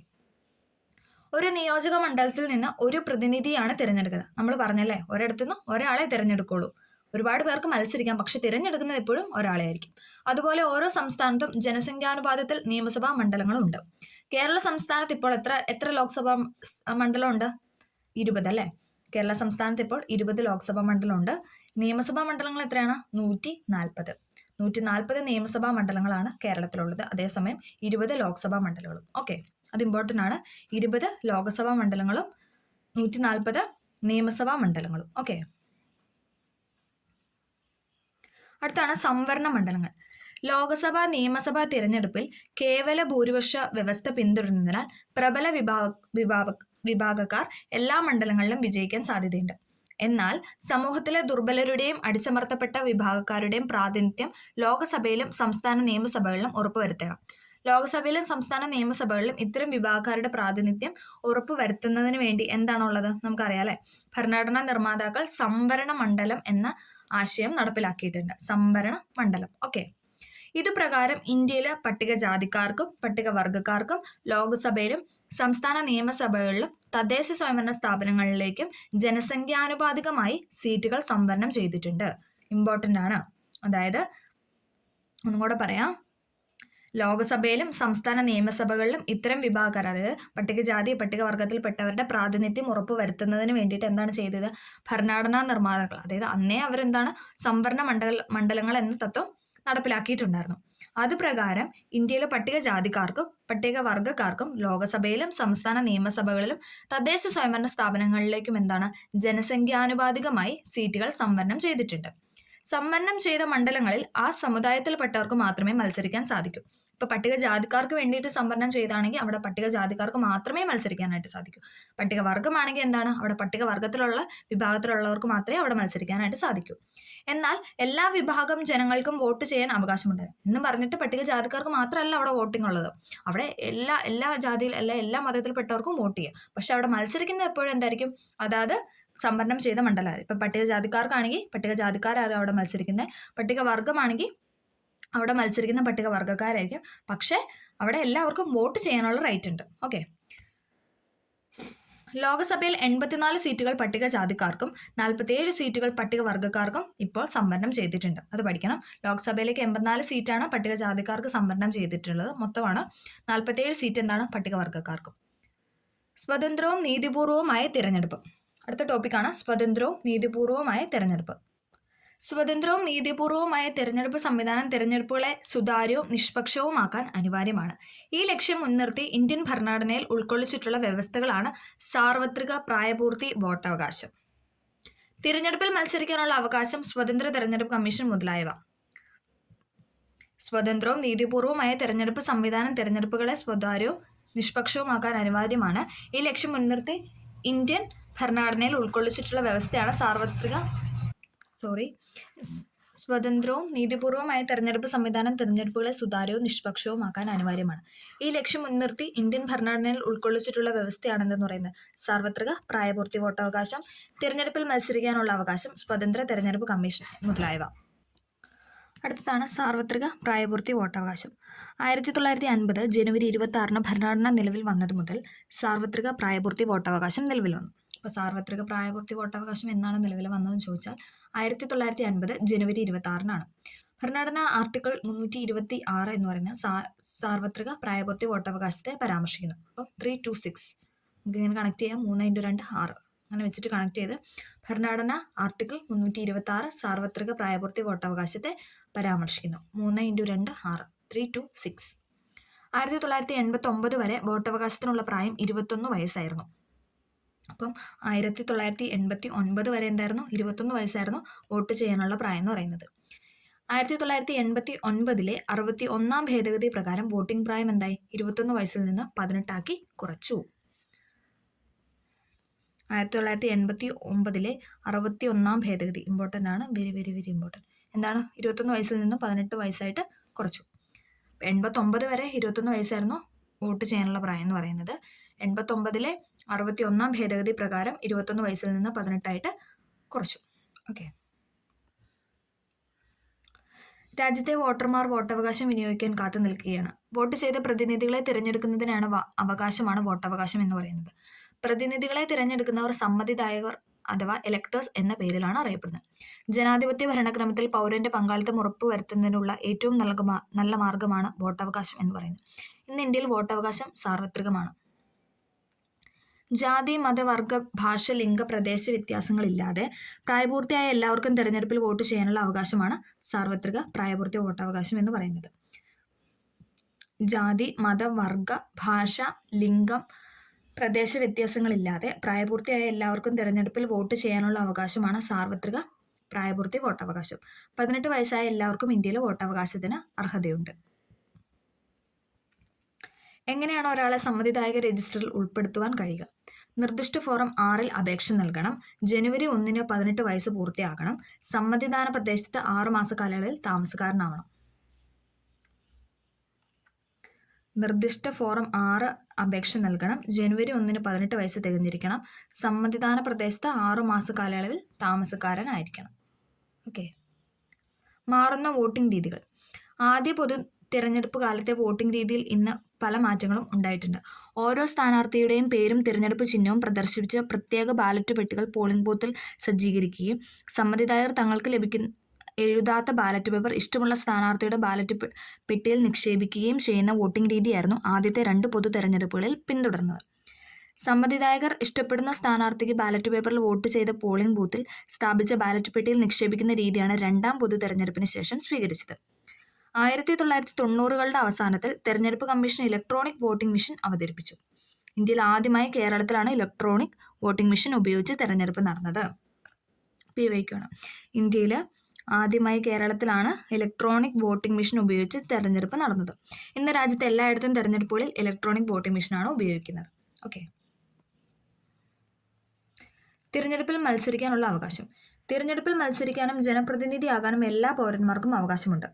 ഒരു നിയോജക മണ്ഡലത്തിൽ നിന്ന് ഒരു പ്രതിനിധിയാണ് തിരഞ്ഞെടുക്കുന്നത്. നമ്മൾ പറഞ്ഞല്ലേ, ഒരിടത്തുനിന്ന് ഒരാളെ തിരഞ്ഞെടുക്കുള്ളൂ. ഒരുപാട് പേർക്ക് മത്സരിക്കാം, പക്ഷെ തിരഞ്ഞെടുക്കുന്നത് എപ്പോഴും ഒരാളെ ആയിരിക്കും. അതുപോലെ ഓരോ സംസ്ഥാനത്തും ജനസംഖ്യാനുപാതത്തിൽ നിയമസഭാ മണ്ഡലങ്ങളും ഉണ്ട്. കേരള സംസ്ഥാനത്ത് ഇപ്പോൾ എത്ര ലോക്സഭാ മണ്ഡലം ഉണ്ട്? 20 അല്ലേ. കേരള സംസ്ഥാനത്ത് ഇപ്പോൾ 20 ലോക്സഭാ മണ്ഡലമുണ്ട്. നിയമസഭാ മണ്ഡലങ്ങൾ എത്രയാണ്? 140 നിയമസഭാ മണ്ഡലങ്ങളാണ് കേരളത്തിലുള്ളത്. അതേസമയം 20 ലോക്സഭാ മണ്ഡലങ്ങളും. ഓക്കെ, അത് ഇമ്പോർട്ടൻ്റ് ആണ്. 20 ലോക്സഭാ മണ്ഡലങ്ങളും 140 നിയമസഭാ മണ്ഡലങ്ങളും. ഓക്കെ, അടുത്താണ് സംവരണ മണ്ഡലങ്ങൾ. ലോക്സഭാ നിയമസഭാ തിരഞ്ഞെടുപ്പിൽ കേവല ഭൂരിപക്ഷ വ്യവസ്ഥ പിന്തുടരുന്നതിനാൽ പ്രബല വിഭാഗക്കാർ എല്ലാ മണ്ഡലങ്ങളിലും വിജയിക്കാൻ സാധ്യതയുണ്ട്. എന്നാൽ സമൂഹത്തിലെ ദുർബലരുടെയും അടിച്ചമർത്തപ്പെട്ട വിഭാഗക്കാരുടെയും പ്രാതിനിധ്യം ലോക്സഭയിലും സംസ്ഥാന നിയമസഭകളിലും ഉറപ്പുവരുത്തണം. ലോക്സഭയിലും സംസ്ഥാന നിയമസഭകളിലും ഇത്തരം വിഭാഗക്കാരുടെ പ്രാതിനിധ്യം ഉറപ്പുവരുത്തുന്നതിന് വേണ്ടി എന്താണുള്ളത്? നമുക്കറിയാം അല്ലെ, ഭരണഘടനാ നിർമ്മാതാക്കൾ സംവരണ മണ്ഡലം എന്ന ആശയം നടപ്പിലാക്കിയിട്ടുണ്ട്. സംവരണ മണ്ഡലം. ഓക്കെ, ഇതുപ്രകാരം ഇന്ത്യയിലെ പട്ടികജാതിക്കാർക്കും പട്ടികവർഗക്കാർക്കും ലോക്സഭയിലും സംസ്ഥാന നിയമസഭകളിലും തദ്ദേശ സ്വയംഭരണ സ്ഥാപനങ്ങളിലേക്കും ജനസംഖ്യാനുപാതികമായി സീറ്റുകൾ സംവരണം ചെയ്തിട്ടുണ്ട്. ഇമ്പോർട്ടൻ്റ് ആണ്. അതായത് ഒന്നും കൂടെ പറയാം, ലോക്സഭയിലും സംസ്ഥാന നിയമസഭകളിലും ഇത്തരം വിഭാഗക്കാർ, അതായത് പട്ടികജാതി പട്ടികവർഗത്തിൽപ്പെട്ടവരുടെ പ്രാതിനിധ്യം ഉറപ്പുവരുത്തുന്നതിന് വേണ്ടിയിട്ട് എന്താണ് ചെയ്തത്? ഭരണഘടനാ നിർമ്മാതാക്കൾ, അതായത് അന്നേ അവരെന്താണ് സംവരണ മണ്ഡലങ്ങൾ എന്ന തത്വം നടപ്പിലാക്കിയിട്ടുണ്ടായിരുന്നു. അതുപ്രകാരം ഇന്ത്യയിലെ പട്ടികജാതിക്കാർക്കും പട്ടികവർഗക്കാർക്കും ലോക്സഭയിലും സംസ്ഥാന നിയമസഭകളിലും തദ്ദേശ സ്വയംഭരണ സ്ഥാപനങ്ങളിലേക്കും എന്താണ് ജനസംഖ്യാനുപാതികമായി സീറ്റുകൾ സംവരണം ചെയ്തിട്ടുണ്ട്. സംവരണം ചെയ്ത മണ്ഡലങ്ങളിൽ ആ സമുദായത്തിൽപ്പെട്ടവർക്ക് മാത്രമേ മത്സരിക്കാൻ സാധിക്കൂ. ഇപ്പൊ പട്ടികജാതിക്കാർക്ക് വേണ്ടിയിട്ട് സംവരണം ചെയ്താണെങ്കിൽ അവിടെ പട്ടികജാതിക്കാർക്ക് മാത്രമേ മത്സരിക്കാനായിട്ട് സാധിക്കൂ. പട്ടികവർഗമാണെങ്കിൽ എന്താണ്, അവിടെ പട്ടികവർഗത്തിലുള്ള വിഭാഗത്തിലുള്ളവർക്ക് മാത്രമേ അവിടെ മത്സരിക്കാനായിട്ട് സാധിക്കൂ. എന്നാൽ എല്ലാ വിഭാഗം ജനങ്ങൾക്കും വോട്ട് ചെയ്യാൻ അവകാശമുണ്ട് എന്നും പറഞ്ഞിട്ട് പട്ടികജാതിക്കാർക്ക് മാത്രമല്ല അവിടെ വോട്ടിംഗ് ഉള്ളത്. അവിടെ എല്ലാ ജാതിയിൽ എല്ലാ മതത്തിൽപ്പെട്ടവർക്കും വോട്ട് ചെയ്യാം. പക്ഷെ അവിടെ മത്സരിക്കുന്നത് എപ്പോഴും എന്തായിരിക്കും? അതായത് സംവരണം ചെയ്ത മണ്ഡലം. ഇപ്പൊ പട്ടികജാതിക്കാർക്കാണെങ്കിൽ പട്ടികജാതിക്കാരാണ് അവിടെ മത്സരിക്കുന്നത്, പട്ടികവർഗമാണെങ്കിൽ അവിടെ മത്സരിക്കുന്ന പട്ടികവർഗക്കാരായിരിക്കും. പക്ഷെ അവിടെ എല്ലാവർക്കും വോട്ട് ചെയ്യാനുള്ള റൈറ്റ് ഉണ്ട്. ഓക്കെ, ലോക്സഭയിൽ 84 സീറ്റുകൾ പട്ടികജാതിക്കാർക്കും 47 സീറ്റുകൾ പട്ടികവർഗക്കാർക്കും ഇപ്പോൾ സംവരണം ചെയ്തിട്ടുണ്ട്. അത് പഠിക്കണം. ലോക്സഭയിലേക്ക് 84 സീറ്റാണ് പട്ടികജാതിക്കാർക്ക് സംവരണം ചെയ്തിട്ടുള്ളത്. മൊത്തമാണ് 47 സീറ്റ് എന്താണ് പട്ടികവർഗക്കാർക്കും. സ്വതന്ത്രവും നീതിപൂർവവുമായ തിരഞ്ഞെടുപ്പ്. അടുത്ത ടോപ്പിക്കാണ് സ്വതന്ത്രവും നീതിപൂർവവുമായ തിരഞ്ഞെടുപ്പ്. സ്വതന്ത്രവും നീതിപൂർവവുമായ തിരഞ്ഞെടുപ്പ് സംവിധാനം തിരഞ്ഞെടുപ്പുകളെ സുതാര്യവും നിഷ്പക്ഷവുമാക്കാൻ അനിവാര്യമാണ്. ഈ ലക്ഷ്യം മുൻനിർത്തി ഇന്ത്യൻ ഭരണഘടനയിൽ ഉൾക്കൊള്ളിച്ചിട്ടുള്ള വ്യവസ്ഥകളാണ് സാർവത്രിക പ്രായപൂർത്തി വോട്ടവകാശം, തിരഞ്ഞെടുപ്പിൽ മത്സരിക്കാനുള്ള അവകാശം, സ്വതന്ത്ര തിരഞ്ഞെടുപ്പ് കമ്മീഷൻ മുതലായവ. സ്വതന്ത്രവും നീതിപൂർവവുമായ തിരഞ്ഞെടുപ്പ് സംവിധാനം തിരഞ്ഞെടുപ്പുകളെ സുതാര്യവും നിഷ്പക്ഷവുമാക്കാൻ അനിവാര്യമാണ്. ഈ ലക്ഷ്യം മുൻനിർത്തി ഇന്ത്യൻ ഭരണഘടനയിൽ ഉൾക്കൊള്ളിച്ചിട്ടുള്ള വ്യവസ്ഥയാണ് സ്വതന്ത്രവും നീതിപൂർവമായ തെരഞ്ഞെടുപ്പ് സംവിധാനം തെരഞ്ഞെടുപ്പുകളെ സുതാര്യവും നിഷ്പക്ഷവുമാക്കാൻ അനിവാര്യമാണ്. ഈ ലക്ഷ്യം മുൻനിർത്തി ഇന്ത്യൻ ഭരണഘടനയിൽ ഉൾക്കൊള്ളിച്ചിട്ടുള്ള വ്യവസ്ഥയാണെന്ന് പറയുന്നത് സാർവത്രിക പ്രായപൂർത്തി വോട്ടവകാശം, തിരഞ്ഞെടുപ്പിൽ മത്സരിക്കാനുള്ള അവകാശം, സ്വതന്ത്ര തെരഞ്ഞെടുപ്പ് കമ്മീഷൻ മുതലായവ. അടുത്തതാണ് സാർവത്രിക പ്രായപൂർത്തി വോട്ടവകാശം. 1950 ജനുവരി 26 ഭരണഘടന നിലവിൽ വന്നത് മുതൽ സാർവത്രിക പ്രായപൂർത്തി വോട്ടവകാശം നിലവിൽ വന്നു. അപ്പോൾ സാർവത്രിക പ്രായപൂർത്തി വോട്ടവകാശം എന്നാണ് നിലവിൽ വന്നതെന്ന് ചോദിച്ചാൽ 1950 ജനുവരി 26 ഭരണഘടന ആർട്ടിക്കിൾ 326 എന്ന് പറയുന്ന സാർവത്രിക പ്രായപൂർത്തി വോട്ടവകാശത്തെ പരാമർശിക്കുന്നു. അപ്പം 326 നമുക്ക് ഇങ്ങനെ കണക്ട് ചെയ്യാം. 3x2 6 അങ്ങനെ വെച്ചിട്ട് കണക്ട് ചെയ്ത് ഭരണഘടന ആർട്ടിക്കിൾ 326 സാർവത്രിക പ്രായപൂർത്തി വോട്ടവകാശത്തെ പരാമർശിക്കുന്നു. 3x2 6 326. 1989 വരെ വോട്ടവകാശത്തിനുള്ള പ്രായം 21 വയസ്സായിരുന്നു. അപ്പം 1989 വരെ എന്തായിരുന്നു? 21 വയസ്സായിരുന്നു വോട്ട് ചെയ്യാനുള്ള പ്രായം എന്ന് പറയുന്നത്. 1989 61 ഭേദഗതി പ്രകാരം വോട്ടിംഗ് പ്രായം എന്തായി? 21 വയസ്സിൽ നിന്ന് 18 ആക്കി കുറച്ചു. 1989 61 ഭേദഗതി ഇമ്പോർട്ടൻ്റ് ആണ്, വെരി വെരി വെരി ഇമ്പോർട്ടൻ്റ്. എന്താണ്? 21 വയസ്സിൽ നിന്ന് 18 വയസ്സായിട്ട് കുറച്ചു. 89 വരെ 21 വയസ്സായിരുന്നു വോട്ട് ചെയ്യാനുള്ള പ്രായം എന്ന് പറയുന്നത്. 89 61 ഭേദഗതി പ്രകാരം 21 വയസ്സിൽ നിന്ന് 18 ആയിട്ട് കുറച്ചു. ഓക്കെ. രാജ്യത്തെ വോട്ടർമാർ വോട്ടവകാശം വിനിയോഗിക്കാൻ കാത്തു നിൽക്കുകയാണ്. വോട്ട് ചെയ്ത പ്രതിനിധികളെ തിരഞ്ഞെടുക്കുന്നതിനാണ് അവകാശമാണ് വോട്ടവകാശം എന്ന് പറയുന്നത്. പ്രതിനിധികളെ തിരഞ്ഞെടുക്കുന്നവർ സമ്മതിദായകർ അഥവാ എലക്ടേഴ്സ് എന്ന പേരിലാണ് അറിയപ്പെടുന്നത്. ജനാധിപത്യ ഭരണക്രമത്തിൽ പൗരന്റെ പങ്കാളിത്തം ഉറപ്പുവരുത്തുന്നതിനുള്ള ഏറ്റവും നല്ല മാർഗമാണ് വോട്ടവകാശം എന്ന് പറയുന്നത്. ഇന്ന് ഇന്ത്യയിൽ വോട്ടവകാശം സാർവത്രികമാണ്. ജാതി, മത, വർഗ, ഭാഷ, ലിംഗ, പ്രദേശ വ്യത്യാസങ്ങളില്ലാതെ പ്രായപൂർത്തിയായ എല്ലാവർക്കും തെരഞ്ഞെടുപ്പിൽ വോട്ട് ചെയ്യാനുള്ള അവകാശമാണ് സാർവത്രിക പ്രായപൂർത്തി വോട്ടവകാശം എന്ന് പറയുന്നത്. ജാതി, മത, വർഗ, ഭാഷ, ലിംഗം, പ്രദേശ വ്യത്യാസങ്ങളില്ലാതെ പ്രായപൂർത്തിയായ എല്ലാവർക്കും തെരഞ്ഞെടുപ്പിൽ വോട്ട് ചെയ്യാനുള്ള അവകാശമാണ് സാർവത്രിക പ്രായപൂർത്തി വോട്ടവകാശം. 18 വയസ്സായ എല്ലാവർക്കും ഇന്ത്യയിൽ വോട്ടവകാശത്തിന് അർഹതയുണ്ട്. എങ്ങനെയാണ് ഒരാളെ സമ്മതിദായക രജിസ്റ്ററിൽ ഉൾപ്പെടുത്തുവാൻ കഴിയുക? നിർദ്ദിഷ്ട ഫോറം 6 അപേക്ഷ നൽകണം. ജനുവരി 1 18 വയസ്സ് പൂർത്തിയാകണം. സമ്മതിദാന പ്രദേശത്ത് 6 മാസ കാലയളവിൽ താമസക്കാരനാവണം. നിർദ്ദിഷ്ട ഫോറം 6 അപേക്ഷ നൽകണം. ജനുവരി 1 18 വയസ്സ് തികഞ്ഞിരിക്കണം. സമ്മതിദാന പ്രദേശത്ത് 6 മാസ കാലയളവിൽ താമസക്കാരനായിരിക്കണം. ഓക്കെ. മാറുന്ന വോട്ടിംഗ് രീതികൾ. ആദ്യ പൊതു തിരഞ്ഞെടുപ്പ് കാലത്തെ വോട്ടിംഗ് രീതിയിൽ ഇന്ന് പല മാറ്റങ്ങളും ഉണ്ടായിട്ടുണ്ട്. ഓരോ സ്ഥാനാർത്ഥിയുടെയും പേരും തിരഞ്ഞെടുപ്പ് ചിഹ്നവും പ്രദർശിപ്പിച്ച് പ്രത്യേക ബാലറ്റ് പെട്ടികൾ പോളിംഗ് ബൂത്തിൽ സജ്ജീകരിക്കുകയും സമ്മതിദായകർ തങ്ങൾക്ക് എഴുതാത്ത ബാലറ്റ് പേപ്പർ ഇഷ്ടമുള്ള സ്ഥാനാർത്ഥിയുടെ ബാലറ്റ് പെട്ടിയിൽ നിക്ഷേപിക്കുകയും ചെയ്യുന്ന വോട്ടിംഗ് രീതിയായിരുന്നു ആദ്യത്തെ 2 പൊതു തെരഞ്ഞെടുപ്പുകളിൽ പിന്തുടർന്നത്. സമ്മതിദായകർ ഇഷ്ടപ്പെടുന്ന സ്ഥാനാർത്ഥിക്ക് ബാലറ്റ് പേപ്പറിൽ വോട്ട് ചെയ്ത പോളിംഗ് ബൂത്തിൽ സ്ഥാപിച്ച ബാലറ്റ് പെട്ടിയിൽ നിക്ഷേപിക്കുന്ന രീതിയാണ് 2ാം പൊതു തെരഞ്ഞെടുപ്പിന് ശേഷം സ്വീകരിച്ചത്. 1990കളുടെ അവസാനത്തിൽ തെരഞ്ഞെടുപ്പ് കമ്മീഷൻ ഇലക്ട്രോണിക് വോട്ടിംഗ് മെഷീൻ അവതരിപ്പിച്ചു. ഇന്ത്യയിൽ ആദ്യമായി കേരളത്തിലാണ് ഇലക്ട്രോണിക് വോട്ടിംഗ് മെഷീൻ ഉപയോഗിച്ച് തെരഞ്ഞെടുപ്പ് നടന്നത്. പിവയ്ക്കാണ്. ഇന്ത്യയിൽ ആദ്യമായി കേരളത്തിലാണ് ഇലക്ട്രോണിക് വോട്ടിംഗ് മെഷീൻ ഉപയോഗിച്ച് തെരഞ്ഞെടുപ്പ് നടന്നത്. ഇന്ന് രാജ്യത്തെ എല്ലായിടത്തും തെരഞ്ഞെടുപ്പുകളിൽ ഇലക്ട്രോണിക് വോട്ടിംഗ് മെഷീനാണ് ഉപയോഗിക്കുന്നത്. ഓക്കെ. തിരഞ്ഞെടുപ്പിൽ മത്സരിക്കാനുള്ള അവകാശം. തിരഞ്ഞെടുപ്പിൽ മത്സരിക്കാനും ജനപ്രതിനിധിയാകാനും എല്ലാ പൗരന്മാർക്കും അവകാശമുണ്ട്.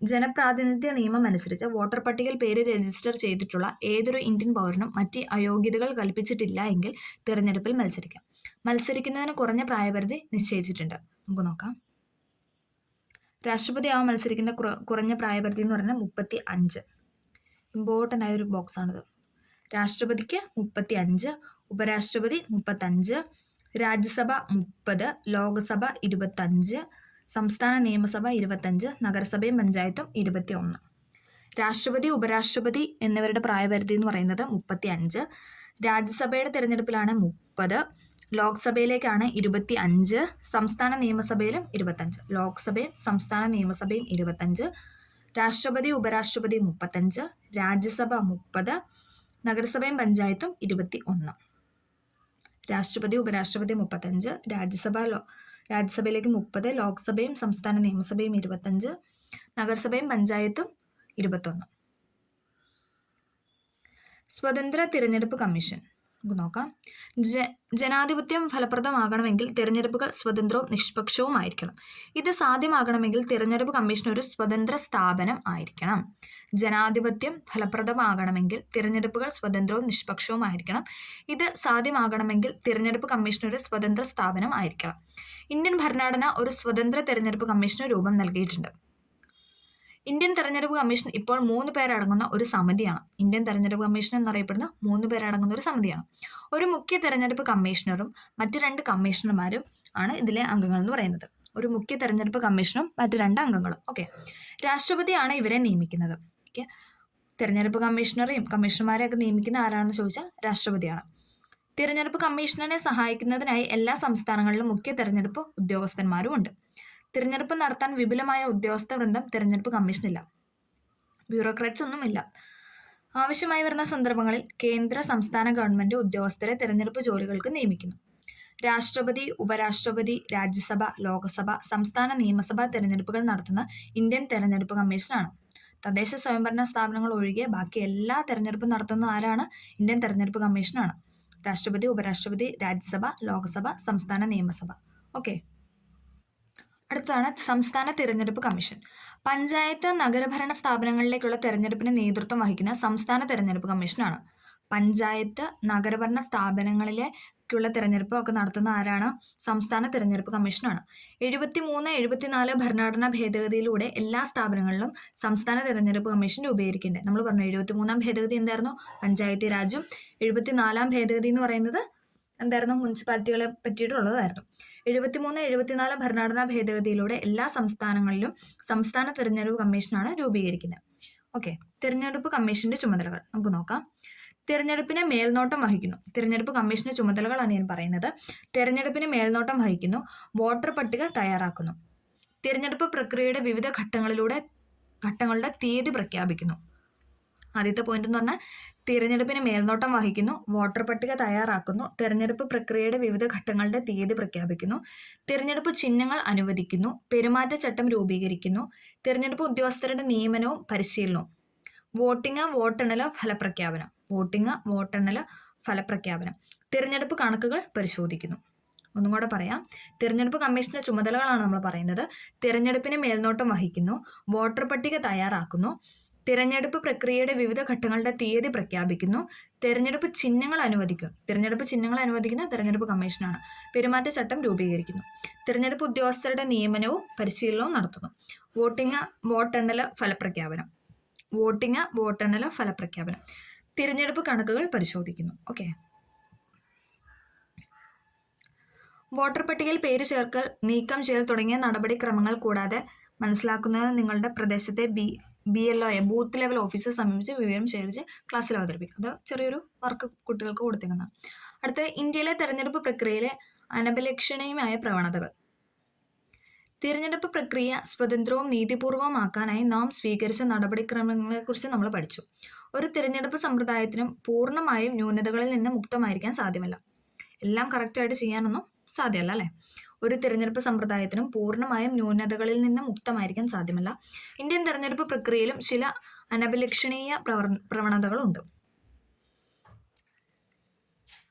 ജനപ്രാതിനിധ്യ നിയമം അനുസരിച്ച് വോട്ടർ പട്ടികയിൽ പേര് രജിസ്റ്റർ ചെയ്തിട്ടുള്ള ഏതൊരു ഇന്ത്യൻ പൗരനും മറ്റ് അയോഗ്യതകൾ കൽപ്പിച്ചിട്ടില്ല എങ്കിൽ തിരഞ്ഞെടുപ്പിൽ മത്സരിക്കാം. മത്സരിക്കുന്നതിന് കുറഞ്ഞ പ്രായപരിധി നിശ്ചയിച്ചിട്ടുണ്ട്. നമുക്ക് നോക്കാം. രാഷ്ട്രപതിയാവാൻ മത്സരിക്കേണ്ട കുറഞ്ഞ പ്രായപരിധി എന്ന് പറഞ്ഞാൽ 35. ഇമ്പോർട്ടൻ്റ് ആയൊരു ബോക്സാണിത്. രാഷ്ട്രപതിക്ക് 35, ഉപരാഷ്ട്രപതി 35, രാജ്യസഭ 30, ലോക്സഭ 25, സംസ്ഥാന നിയമസഭ 25, നഗരസഭയും പഞ്ചായത്തും 21. രാഷ്ട്രപതി, ഉപരാഷ്ട്രപതി എന്നിവരുടെ പ്രായപരിധി എന്ന് പറയുന്നത് 35. രാജ്യസഭയുടെ തിരഞ്ഞെടുപ്പിലാണ് 30, ലോക്സഭയിലേക്കാണ് 25, സംസ്ഥാന നിയമസഭയിലും 25. ലോക്സഭയും സംസ്ഥാന നിയമസഭയും 25, രാഷ്ട്രപതി ഉപരാഷ്ട്രപതി 35, രാജ്യസഭ 30, നഗരസഭയും പഞ്ചായത്തും 21. രാഷ്ട്രപതി ഉപരാഷ്ട്രപതി 35, രാജ്യസഭയിലേക്ക് 30, ലോക്സഭയും സംസ്ഥാന നിയമസഭയും 25, നഗരസഭയും പഞ്ചായത്തും 21. സ്വതന്ത്ര തിരഞ്ഞെടുപ്പ് കമ്മീഷൻ. നമുക്ക് നോക്കാം. ജനാധിപത്യം ഫലപ്രദമാകണമെങ്കിൽ തിരഞ്ഞെടുപ്പുകൾ സ്വതന്ത്രവും നിഷ്പക്ഷവുമായിരിക്കണം. ഇത് സാധ്യമാകണമെങ്കിൽ തിരഞ്ഞെടുപ്പ് കമ്മീഷൻ ഒരു സ്വതന്ത്ര സ്ഥാപനം ആയിരിക്കണം. ജനാധിപത്യം ഫലപ്രദമാകണമെങ്കിൽ തിരഞ്ഞെടുപ്പുകൾ സ്വതന്ത്രവും നിഷ്പക്ഷവുമായിരിക്കണം. ഇത് സാധ്യമാകണമെങ്കിൽ തിരഞ്ഞെടുപ്പ് കമ്മീഷൻ ഒരു സ്വതന്ത്ര സ്ഥാപനം ആയിരിക്കണം. ഇന്ത്യൻ ഭരണഘടന ഒരു സ്വതന്ത്ര തിരഞ്ഞെടുപ്പ് കമ്മീഷന് രൂപം നൽകിയിട്ടുണ്ട്. ഇന്ത്യൻ തെരഞ്ഞെടുപ്പ് കമ്മീഷൻ ഇപ്പോൾ 3 പേരടങ്ങുന്ന ഒരു സമിതിയാണ്. ഇന്ത്യൻ തെരഞ്ഞെടുപ്പ് കമ്മീഷൻ എന്നറിയപ്പെടുന്ന 3 പേരടങ്ങുന്ന ഒരു സമിതിയാണ്. ഒരു മുഖ്യ തെരഞ്ഞെടുപ്പ് കമ്മീഷണറും മറ്റ് 2 കമ്മീഷണർമാരും ആണ് ഇതിലെ അംഗങ്ങൾ എന്ന് പറയുന്നത്. ഒരു മുഖ്യ തെരഞ്ഞെടുപ്പ് കമ്മീഷനും മറ്റ് 2 അംഗങ്ങളും. ഓക്കെ, രാഷ്ട്രപതിയാണ് ഇവരെ നിയമിക്കുന്നത്. ഓക്കെ, തെരഞ്ഞെടുപ്പ് കമ്മീഷണറെയും കമ്മീഷണർമാരെയൊക്കെ നിയമിക്കുന്ന ആരാണെന്ന് ചോദിച്ചാൽ രാഷ്ട്രപതിയാണ്. തിരഞ്ഞെടുപ്പ് കമ്മീഷനെ സഹായിക്കുന്നതിനായി എല്ലാ സംസ്ഥാനങ്ങളിലും മുഖ്യ തെരഞ്ഞെടുപ്പ് ഉദ്യോഗസ്ഥന്മാരും ഉണ്ട്. തിരഞ്ഞെടുപ്പ് നടത്താൻ വിപുലമായ ഉദ്യോഗസ്ഥ വൃന്ദം തിരഞ്ഞെടുപ്പ് കമ്മീഷനില്ല. ബ്യൂറോക്രാറ്റ്സ് ഒന്നുമില്ല. ആവശ്യമായി വരുന്ന സന്ദർഭങ്ങളിൽ കേന്ദ്ര സംസ്ഥാന ഗവൺമെന്റ് ഉദ്യോഗസ്ഥരെ തിരഞ്ഞെടുപ്പ് ജോലികൾക്ക് നിയമിക്കുന്നു. രാഷ്ട്രപതി, ഉപരാഷ്ട്രപതി, രാജ്യസഭ, ലോക്സഭ, സംസ്ഥാന നിയമസഭാ തിരഞ്ഞെടുപ്പുകൾ നടത്തുന്ന ഇന്ത്യൻ തെരഞ്ഞെടുപ്പ് കമ്മീഷനാണ്. തദ്ദേശ സ്വയംഭരണ സ്ഥാപനങ്ങൾ ഒഴികെ ബാക്കി എല്ലാ തെരഞ്ഞെടുപ്പും നടത്തുന്ന ആരാണ്? ഇന്ത്യൻ തെരഞ്ഞെടുപ്പ് കമ്മീഷനാണ്. രാഷ്ട്രപതി, ഉപരാഷ്ട്രപതി, രാജ്യസഭ, ലോക്സഭ, സംസ്ഥാന നിയമസഭ. ഓക്കെ, അടുത്തതാണ് സംസ്ഥാന തിരഞ്ഞെടുപ്പ് കമ്മീഷൻ. പഞ്ചായത്ത് നഗരഭരണ സ്ഥാപനങ്ങളിലേക്കുള്ള തെരഞ്ഞെടുപ്പിന് നേതൃത്വം വഹിക്കുന്ന സംസ്ഥാന തിരഞ്ഞെടുപ്പ് കമ്മീഷനാണ്. പഞ്ചായത്ത് നഗരഭരണ സ്ഥാപനങ്ങളിലേക്കുള്ള തിരഞ്ഞെടുപ്പ് ഒക്കെ നടത്തുന്ന ആരാണ്? സംസ്ഥാന തിരഞ്ഞെടുപ്പ് കമ്മീഷനാണ്. 73, 74 ഭരണഘടനാ ഭേദഗതിയിലൂടെ എല്ലാ സ്ഥാപനങ്ങളിലും സംസ്ഥാന തിരഞ്ഞെടുപ്പ് കമ്മീഷൻ രൂപീകരിക്കേണ്ടത്. നമ്മൾ പറഞ്ഞു 73-ാം ഭേദഗതി എന്തായിരുന്നു? പഞ്ചായത്തി രാജും. 74-ാം ഭേദഗതി എന്ന് പറയുന്നത് എന്തായിരുന്നു? മുനിസിപ്പാലിറ്റികളെ പറ്റിയിട്ടുള്ളതായിരുന്നു. 73, 74 ഭരണഘടനാ ഭേദഗതിയിലൂടെ എല്ലാ സംസ്ഥാനങ്ങളിലും സംസ്ഥാന തിരഞ്ഞെടുപ്പ് കമ്മീഷനാണ് രൂപീകരിക്കുന്നത്. ഓക്കെ, തിരഞ്ഞെടുപ്പ് കമ്മീഷന്റെ ചുമതലകൾ നമുക്ക് നോക്കാം. തിരഞ്ഞെടുപ്പിനെ മേൽനോട്ടം വഹിക്കുന്നു. തിരഞ്ഞെടുപ്പ് കമ്മീഷന്റെ ചുമതലകളാണ് ഞാൻ പറയുന്നത്. തിരഞ്ഞെടുപ്പിന് മേൽനോട്ടം വഹിക്കുന്നു. വോട്ടർ പട്ടിക തയ്യാറാക്കുന്നു. തിരഞ്ഞെടുപ്പ് പ്രക്രിയയുടെ വിവിധ ഘട്ടങ്ങളുടെ തീയതി പ്രഖ്യാപിക്കുന്നു. ആദ്യത്തെ പോയിന്റ് എന്ന് പറഞ്ഞാൽ തിരഞ്ഞെടുപ്പിന് മേൽനോട്ടം വഹിക്കുന്നു, വോട്ടർ പട്ടിക തയ്യാറാക്കുന്നു, തിരഞ്ഞെടുപ്പ് പ്രക്രിയയുടെ വിവിധ ഘട്ടങ്ങളുടെ തീയതി പ്രഖ്യാപിക്കുന്നു, തിരഞ്ഞെടുപ്പ് ചിഹ്നങ്ങൾ അനുവദിക്കുന്നു, പെരുമാറ്റച്ചട്ടം രൂപീകരിക്കുന്നു, തിരഞ്ഞെടുപ്പ് ഉദ്യോഗസ്ഥരുടെ നിയമനവും പരിശീലനവും, വോട്ടെണ്ണൽ ഫലപ്രഖ്യാപനം, തിരഞ്ഞെടുപ്പ് കണക്കുകൾ പരിശോധിക്കുന്നു. ഒന്നും കൂടെ പറയാം. തിരഞ്ഞെടുപ്പ് കമ്മീഷന്റെ ചുമതലകളാണ് നമ്മൾ പറയുന്നത്. തിരഞ്ഞെടുപ്പിന് മേൽനോട്ടം വഹിക്കുന്നു, വോട്ടർ പട്ടിക തയ്യാറാക്കുന്നു, തിരഞ്ഞെടുപ്പ് പ്രക്രിയയുടെ വിവിധ ഘട്ടങ്ങളുടെ തീയതി പ്രഖ്യാപിക്കുന്നു, തിരഞ്ഞെടുപ്പ് ചിഹ്നങ്ങൾ അനുവദിക്കുന്ന തിരഞ്ഞെടുപ്പ് കമ്മീഷനാണ്. പെരുമാറ്റച്ചട്ടം രൂപീകരിക്കുന്നു, തിരഞ്ഞെടുപ്പ് ഉദ്യോഗസ്ഥരുടെ നിയമനവും പരിശീലനവും നടത്തുന്നു, വോട്ടെണ്ണൽ ഫലപ്രഖ്യാപനം, തിരഞ്ഞെടുപ്പ് കണക്കുകൾ പരിശോധിക്കുന്നു. ഓക്കെ, വോട്ടർ പട്ടികയിൽ പേര് ചേർക്കൽ, നീക്കം ചെയ്യൽ തുടങ്ങിയ നടപടിക്രമങ്ങൾ കൂടാതെ മനസ്സിലാക്കുന്നത് നിങ്ങളുടെ പ്രദേശത്തെ BLO ബൂത്ത് ലെവൽ ഓഫീസറെ സമീപിച്ച് വിവരം ശേഖരിച്ച് ക്ലാസ്സിൽ അവതരിപ്പിക്കും. അത് ചെറിയൊരു വർക്ക് കുട്ടികൾക്ക് കൊടുത്തിരിക്കുന്നതാണ്. അടുത്ത, ഇന്ത്യയിലെ തെരഞ്ഞെടുപ്പ് പ്രക്രിയയിലെ അനപലക്ഷണീയമായ പ്രവണതകൾ. തിരഞ്ഞെടുപ്പ് പ്രക്രിയ സ്വതന്ത്രവും നീതിപൂർവമാക്കാനായി നാം സ്വീകരിച്ച നടപടിക്രമങ്ങളെക്കുറിച്ച് നമ്മൾ പഠിച്ചു. ഒരു തിരഞ്ഞെടുപ്പ് സമ്പ്രദായത്തിനും പൂർണ്ണമായും ന്യൂനതകളിൽ നിന്ന് മുക്തമായിരിക്കാൻ സാധ്യമല്ല. എല്ലാം കറക്റ്റായിട്ട് ചെയ്യാനൊന്നും സാധ്യമല്ല അല്ലേ? ഒരു തിരഞ്ഞെടുപ്പ് സമ്പ്രദായത്തിനും പൂർണ്ണമായും ന്യൂനതകളിൽ നിന്ന് മുക്തമായിരിക്കാൻ സാധ്യമല്ല. ഇന്ത്യൻ തെരഞ്ഞെടുപ്പ് പ്രക്രിയയിലും ചില അനപലക്ഷണീയ പ്രവണതകളുണ്ട്.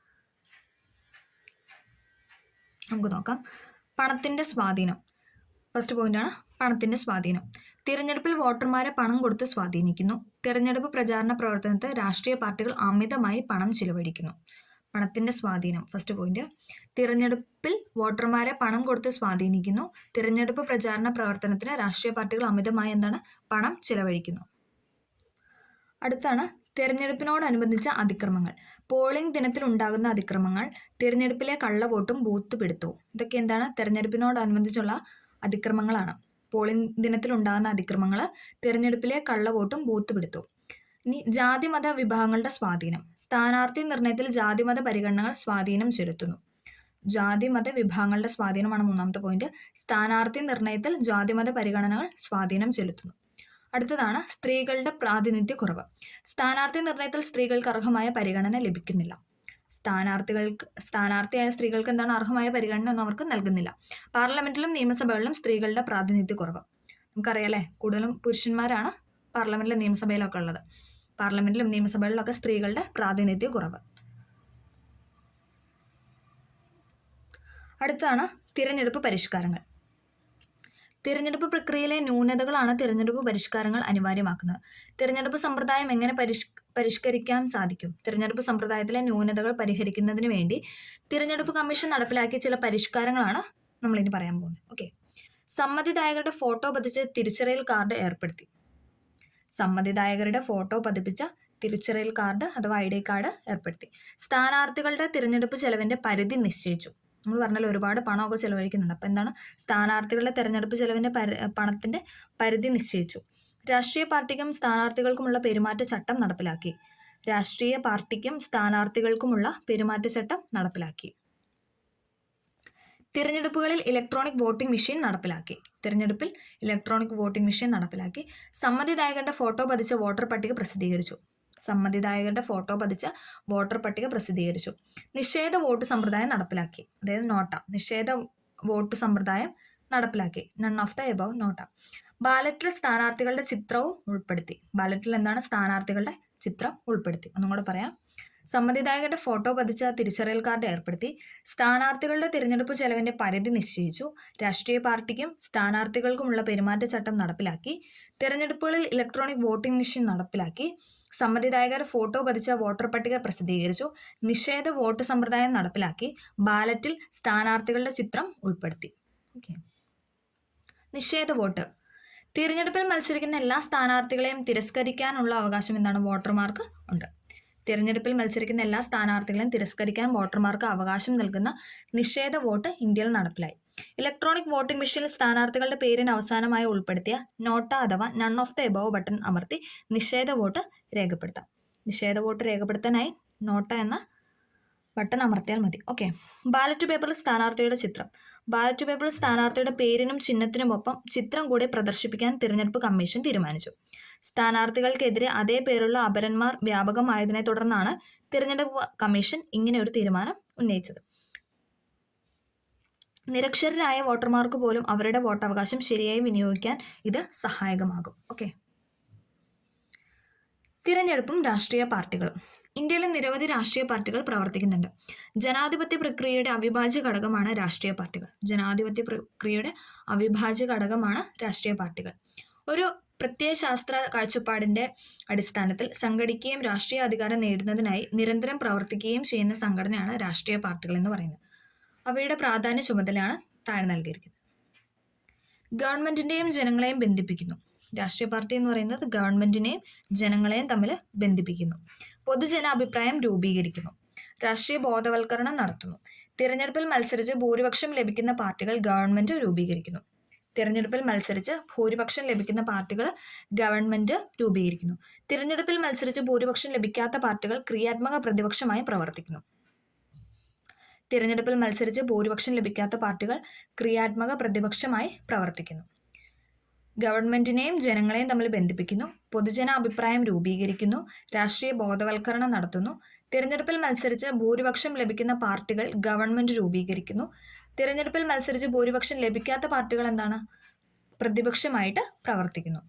നമുക്ക് നോക്കാം. പണത്തിന്റെ സ്വാധീനം. ഫസ്റ്റ് പോയിന്റാണ് പണത്തിന്റെ സ്വാധീനം. തിരഞ്ഞെടുപ്പിൽ വോട്ടർമാരെ പണം കൊടുത്ത് സ്വാധീനിക്കുന്നു. തിരഞ്ഞെടുപ്പ് പ്രചാരണ പ്രവർത്തനത്തിൽ രാഷ്ട്രീയ പാർട്ടികൾ അമിതമായി പണം ചിലവഴിക്കുന്നു. പണത്തിന്റെ സ്വാധീനം ഫസ്റ്റ് പോയിന്റ്. തിരഞ്ഞെടുപ്പിൽ വോട്ടർമാരെ പണം കൊടുത്ത് സ്വാധീനിക്കുന്നു. തിരഞ്ഞെടുപ്പ് പ്രചാരണ പ്രവർത്തനത്തിന് രാഷ്ട്രീയ പാർട്ടികൾ അമിതമായി പണം ചിലവഴിക്കുന്നു. അടുത്താണ് തിരഞ്ഞെടുപ്പിനോടനുബന്ധിച്ച അതിക്രമങ്ങൾ. പോളിംഗ് ദിനത്തിൽ ഉണ്ടാകുന്ന അതിക്രമങ്ങൾ, തിരഞ്ഞെടുപ്പിലെ കള്ളവോട്ടും ബൂത്ത് പിടുത്തവും. ഇതൊക്കെ എന്താണ്? തിരഞ്ഞെടുപ്പിനോടനുബന്ധിച്ചുള്ള അതിക്രമങ്ങളാണ്. പോളിംഗ് ദിനത്തിൽ ഉണ്ടാകുന്ന അതിക്രമങ്ങൾ, തിരഞ്ഞെടുപ്പിലെ കള്ളവോട്ടും ബൂത്ത് പിടുത്തവും. ഇനി ജാതിമത വിഭാഗങ്ങളുടെ സ്വാധീനം. സ്ഥാനാർത്ഥി നിർണയത്തിൽ ജാതിമത പരിഗണനകൾ സ്വാധീനം ചെലുത്തുന്നു. ജാതിമത വിഭാഗങ്ങളുടെ സ്വാധീനമാണ് മൂന്നാമത്തെ പോയിന്റ്. സ്ഥാനാർത്ഥി നിർണയത്തിൽ ജാതിമത പരിഗണനകൾ സ്വാധീനം ചെലുത്തുന്നു. അടുത്തതാണ് സ്ത്രീകളുടെ പ്രാതിനിധ്യക്കുറവ്. സ്ഥാനാർത്ഥി നിർണയത്തിൽ സ്ത്രീകൾക്ക് അർഹമായ പരിഗണന ലഭിക്കുന്നില്ല. സ്ഥാനാർത്ഥിയായ സ്ത്രീകൾക്ക് എന്താണ് അർഹമായ പരിഗണന ഒന്നും അവർക്ക് നൽകുന്നില്ല. പാർലമെന്റിലും നിയമസഭകളിലും സ്ത്രീകളുടെ പ്രാതിനിധ്യക്കുറവ്. നമുക്കറിയാലേ, കൂടുതലും പുരുഷന്മാരാണ് പാർലമെന്റിലും നിയമസഭയിലൊക്കെ ഉള്ളത്. പാർലമെന്റിലും നിയമസഭകളിലൊക്കെ സ്ത്രീകളുടെ പ്രാതിനിധ്യക്കുറവ്. അടുത്തതാണ് തിരഞ്ഞെടുപ്പ് പരിഷ്കാരങ്ങൾ. തിരഞ്ഞെടുപ്പ് പ്രക്രിയയിലെ ന്യൂനതകളാണ് തിരഞ്ഞെടുപ്പ് പരിഷ്കാരങ്ങൾ അനിവാര്യമാക്കുന്നത്. തിരഞ്ഞെടുപ്പ് സമ്പ്രദായം എങ്ങനെ പരിഷ്കരിക്കാൻ സാധിക്കും? തിരഞ്ഞെടുപ്പ് സമ്പ്രദായത്തിലെ ന്യൂനതകൾ പരിഹരിക്കുന്നതിന് വേണ്ടി തിരഞ്ഞെടുപ്പ് കമ്മീഷൻ നടപ്പിലാക്കിയ ചില പരിഷ്കാരങ്ങളാണ് നമ്മളിനി പറയാൻ പോകുന്നത്. ഓക്കെ. സമ്മതിദായകരുടെ ഫോട്ടോ പതിച്ച തിരിച്ചറിയൽ കാർഡ് ഏർപ്പെടുത്തി. സമ്മതിദായകരുടെ ഫോട്ടോ പതിപ്പിച്ച തിരിച്ചറിയൽ കാർഡ് അഥവാ ID കാർഡ് ഏർപ്പെടുത്തി. സ്ഥാനാർത്ഥികളുടെ തിരഞ്ഞെടുപ്പ് ചെലവിന്റെ പരിധി നിശ്ചയിച്ചു. നമ്മൾ പറഞ്ഞല്ലോ ഒരുപാട് പണമൊക്കെ ചെലവഴിക്കുന്നുണ്ട്. അപ്പോൾ എന്താണ്, സ്ഥാനാർത്ഥികളുടെ തിരഞ്ഞെടുപ്പ് ചെലവിന്റെ പണത്തിന്റെ പരിധി നിശ്ചയിച്ചു. രാഷ്ട്രീയ പാർട്ടിക്കും സ്ഥാനാർത്ഥികൾക്കുമുള്ള പെരുമാറ്റച്ചട്ടം നടപ്പിലാക്കി. രാഷ്ട്രീയ പാർട്ടിക്കും സ്ഥാനാർത്ഥികൾക്കുമുള്ള പെരുമാറ്റച്ചട്ടം നടപ്പിലാക്കി. തിരഞ്ഞെടുപ്പുകളിൽ ഇലക്ട്രോണിക് വോട്ടിംഗ് മെഷീൻ നടപ്പിലാക്കി. തിരഞ്ഞെടുപ്പിൽ ഇലക്ട്രോണിക് വോട്ടിംഗ് മെഷീൻ നടപ്പിലാക്കി. സമ്മതിദായകരുടെ ഫോട്ടോ പതിച്ച വോട്ടർ പട്ടിക പ്രസിദ്ധീകരിച്ചു. സമ്മതിദായകരുടെ ഫോട്ടോ പതിച്ച വോട്ടർ പട്ടിക പ്രസിദ്ധീകരിച്ചു. നിഷേധ വോട്ട് സമ്പ്രദായം നടപ്പിലാക്കി. അതായത് നോട്ട. നിഷേധ വോട്ട് സമ്പ്രദായം നടപ്പിലാക്കി. None of the above NOTA. ബാലറ്റിൽ സ്ഥാനാർത്ഥികളുടെ ചിത്രവും ഉൾപ്പെടുത്തി. ബാലറ്റിൽ എന്താണ്, സ്ഥാനാർത്ഥികളുടെ ചിത്രം ഉൾപ്പെടുത്തി. ഒന്നും കൂടെ പറയാം. സമ്മതിദായകരുടെ ഫോട്ടോ പതിച്ച തിരിച്ചറിയൽ കാർഡ് ഏർപ്പെടുത്തി. സ്ഥാനാർത്ഥികളുടെ തിരഞ്ഞെടുപ്പ് ചെലവിന്റെ പരിധി നിശ്ചയിച്ചു. രാഷ്ട്രീയ പാർട്ടിക്കും സ്ഥാനാർത്ഥികൾക്കുമുള്ള പെരുമാറ്റച്ചട്ടം നടപ്പിലാക്കി. തിരഞ്ഞെടുപ്പുകളിൽ ഇലക്ട്രോണിക് വോട്ടിംഗ് മെഷീൻ നടപ്പിലാക്കി. സമ്മതിദായകർ ഫോട്ടോ പതിച്ച വോട്ടർ പട്ടിക പ്രസിദ്ധീകരിച്ചു. നിഷേധ വോട്ട് സമ്പ്രദായം നടപ്പിലാക്കി. ബാലറ്റിൽ സ്ഥാനാർത്ഥികളുടെ ചിത്രം ഉൾപ്പെടുത്തി. ഓക്കെ. നിഷേധ വോട്ട്. തിരഞ്ഞെടുപ്പിൽ മത്സരിക്കുന്ന എല്ലാ സ്ഥാനാർത്ഥികളെയും തിരസ്കരിക്കാനുള്ള അവകാശം എന്താണ്, വോട്ടർമാർക്ക് ഉണ്ട്. തിരഞ്ഞെടുപ്പിൽ മത്സരിക്കുന്ന എല്ലാ സ്ഥാനാർത്ഥികളെയും തിരസ്കരിക്കാൻ വോട്ടർമാർക്ക് അവകാശം നൽകുന്ന നിഷേധ വോട്ട് ഇന്ത്യയിൽ നടപ്പിലായി. ഇലക്ട്രോണിക് വോട്ടിംഗ് മെഷീനിൽ സ്ഥാനാർത്ഥികളുടെ പേരിന് അവസാനമായി ഉൾപ്പെടുത്തിയ നോട്ട അഥവാ none of the above button അമർത്തി നിഷേധ വോട്ട് രേഖപ്പെടുത്താം. നിഷേധ വോട്ട് രേഖപ്പെടുത്താനായി നോട്ട എന്ന ബട്ടൺ അമർത്തിയാൽ മതി. ഓക്കെ. ബാലറ്റ് പേപ്പറിൽ സ്ഥാനാർത്ഥിയുടെ ചിത്രം. ബാലറ്റ് പേപ്പറിൽ സ്ഥാനാർത്ഥിയുടെ പേരിനും ചിഹ്നത്തിനുമൊപ്പം ചിത്രം കൂടി പ്രദർശിപ്പിക്കാൻ തിരഞ്ഞെടുപ്പ് കമ്മീഷൻ തീരുമാനിച്ചു. സ്ഥാനാർത്ഥികൾക്കെതിരെ അതേ പേരുള്ള അപരന്മാർ വ്യാപകമായതിനെ തുടർന്നാണ് തിരഞ്ഞെടുപ്പ് കമ്മീഷൻ ഇങ്ങനെ ഒരു തീരുമാനം ഉന്നയിച്ചത്. നിരക്ഷരരായ വോട്ടർമാർക്ക് പോലും അവരുടെ വോട്ടവകാശം ശരിയായി വിനിയോഗിക്കാൻ ഇത് സഹായകമാകും. ഓക്കെ. തിരഞ്ഞെടുപ്പും രാഷ്ട്രീയ പാർട്ടികളും. ഇന്ത്യയിലെ നിരവധി രാഷ്ട്രീയ പാർട്ടികൾ പ്രവർത്തിക്കുന്നുണ്ട്. ജനാധിപത്യ പ്രക്രിയയുടെ അവിഭാജ്യ ഘടകമാണ് രാഷ്ട്രീയ പാർട്ടികൾ. ജനാധിപത്യ പ്രക്രിയയുടെ അവിഭാജ്യ ഘടകമാണ് രാഷ്ട്രീയ പാർട്ടികൾ. ഒരു പ്രത്യയശാസ്ത്ര കാഴ്ചപ്പാടിന്റെ അടിസ്ഥാനത്തിൽ സംഘടിക്കുകയും രാഷ്ട്രീയ അധികാരം നേടുന്നതിനായി നിരന്തരം പ്രവർത്തിക്കുകയും ചെയ്യുന്ന സംഘടനയാണ് രാഷ്ട്രീയ പാർട്ടികൾ എന്ന് പറയുന്നത്. അവയുടെ പ്രാധാന്യ ചുമതലയാണ് താഴെ നൽകിയിരിക്കുന്നത്. ഗവൺമെന്റിന്റെയും ജനങ്ങളെയും ബന്ധിപ്പിക്കുന്നു. രാഷ്ട്രീയ പാർട്ടി എന്ന് പറയുന്നത് ഗവൺമെന്റിനെയും ജനങ്ങളെയും തമ്മിൽ ബന്ധിപ്പിക്കുന്നു. പൊതുജനാഭിപ്രായം രൂപീകരിക്കുന്നു. രാഷ്ട്രീയ ബോധവൽക്കരണം നടത്തുന്നു. തിരഞ്ഞെടുപ്പിൽ മത്സരിച്ച് ഭൂരിപക്ഷം ലഭിക്കുന്ന പാർട്ടികൾ ഗവൺമെന്റ് രൂപീകരിക്കുന്നു. തിരഞ്ഞെടുപ്പിൽ മത്സരിച്ച് ഭൂരിപക്ഷം ലഭിക്കുന്ന പാർട്ടികൾ ഗവൺമെന്റ് രൂപീകരിക്കുന്നു. തിരഞ്ഞെടുപ്പിൽ മത്സരിച്ച് ഭൂരിപക്ഷം ലഭിക്കാത്ത പാർട്ടികൾ ക്രിയാത്മക പ്രതിപക്ഷമായി പ്രവർത്തിക്കുന്നു. തിരഞ്ഞെടുപ്പിൽ മത്സരിച്ച് ഭൂരിപക്ഷം ലഭിക്കാത്ത പാർട്ടികൾ ക്രിയാത്മക പ്രതിപക്ഷമായി പ്രവർത്തിക്കുന്നു. ഗവൺമെന്റിനെയും ജനങ്ങളെയും തമ്മിൽ ബന്ധിപ്പിക്കുന്നു. പൊതുജനാഭിപ്രായം രൂപീകരിക്കുന്നു. രാഷ്ട്രീയ ബോധവൽക്കരണം നടത്തുന്നു. തിരഞ്ഞെടുപ്പിൽ മത്സരിച്ച് ഭൂരിപക്ഷം ലഭിക്കുന്ന പാർട്ടികൾ ഗവൺമെന്റ് രൂപീകരിക്കുന്നു. തിരഞ്ഞെടുപ്പിൽ മത്സരിച്ച് ഭൂരിപക്ഷം ലഭിക്കാത്ത പാർട്ടികൾ എന്താണ്, പ്രതിപക്ഷമായിട്ട് പ്രവർത്തിക്കുന്നു.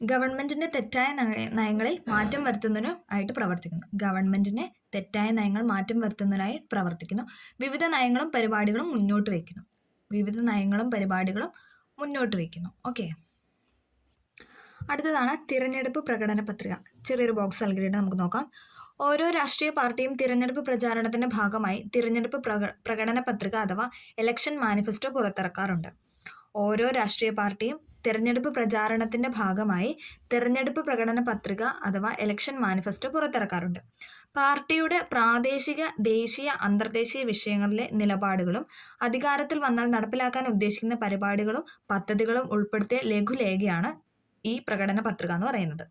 ഗവൺമെന്റിന്റെ തെറ്റായ നയങ്ങളിൽ മാറ്റം വരുത്തുന്നതിനായിട്ട് പ്രവർത്തിക്കുന്നു. ഗവൺമെന്റിന്റെ തെറ്റായ നയങ്ങൾ മാറ്റം വരുത്തുന്നതിനായി പ്രവർത്തിക്കുന്നു. വിവിധ നയങ്ങളും പരിപാടികളും മുന്നോട്ട് വയ്ക്കുന്നു. വിവിധ നയങ്ങളും പരിപാടികളും മുന്നോട്ട് വയ്ക്കുന്നു. ഓക്കെ. അടുത്തതാണ് തിരഞ്ഞെടുപ്പ് പ്രകടന പത്രിക. ചെറിയൊരു ബോക്സ് നൽകിയിട്ട് നമുക്ക് നോക്കാം. ഓരോ രാഷ്ട്രീയ പാർട്ടിയും തിരഞ്ഞെടുപ്പ് പ്രചാരണത്തിന്റെ ഭാഗമായി തിരഞ്ഞെടുപ്പ് പ്രകടന പത്രിക അഥവാ ഇലക്ഷൻ മാനിഫെസ്റ്റോ പുറത്തിറക്കാറുണ്ട്. ഓരോ രാഷ്ട്രീയ പാർട്ടിയും തിരഞ്ഞെടുപ്പ് പ്രചാരണത്തിന്റെ ഭാഗമായി തിരഞ്ഞെടുപ്പ് പ്രകടന പത്രിക അഥവാ ഇലക്ഷൻ മാനിഫെസ്റ്റോ പുറത്തിറക്കാറുണ്ട്. പാർട്ടിയുടെ പ്രാദേശിക, ദേശീയ, അന്തർദേശീയ വിഷയങ്ങളിലെ നിലപാടുകളും അധികാരത്തിൽ വന്നാൽ നടപ്പിലാക്കാൻ ഉദ്ദേശിക്കുന്ന പരിപാടികളും പദ്ധതികളും ഉൾപ്പെടുത്തിയ ലഘുലേഖയാണ് ഈ പ്രകടന പത്രിക എന്ന് പറയുന്നത്.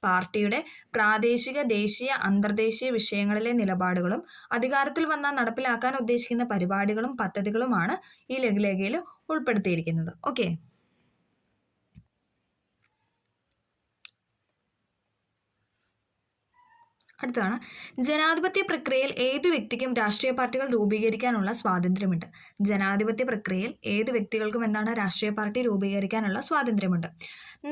പാർട്ടിയുടെ പ്രാദേശിക, ദേശീയ, അന്തർദേശീയ വിഷയങ്ങളിലെ നിലപാടുകളും അധികാരത്തിൽ വന്നാൽ നടപ്പിലാക്കാൻ ഉദ്ദേശിക്കുന്ന പരിപാടികളും പദ്ധതികളുമാണ് ഈ ലഘുലേഖയിൽ ഉൾപ്പെടുത്തിയിരിക്കുന്നത്. ഓക്കെ. അടുത്തതാണ് ജനാധിപത്യ പ്രക്രിയയിൽ ഏതു വ്യക്തിക്കും രാഷ്ട്രീയ പാർട്ടികൾ രൂപീകരിക്കാനുള്ള സ്വാതന്ത്ര്യമുണ്ട്. ജനാധിപത്യ പ്രക്രിയയിൽ ഏതു വ്യക്തികൾക്കും എന്താണ്, രാഷ്ട്രീയ പാർട്ടി രൂപീകരിക്കാനുള്ള സ്വാതന്ത്ര്യമുണ്ട്.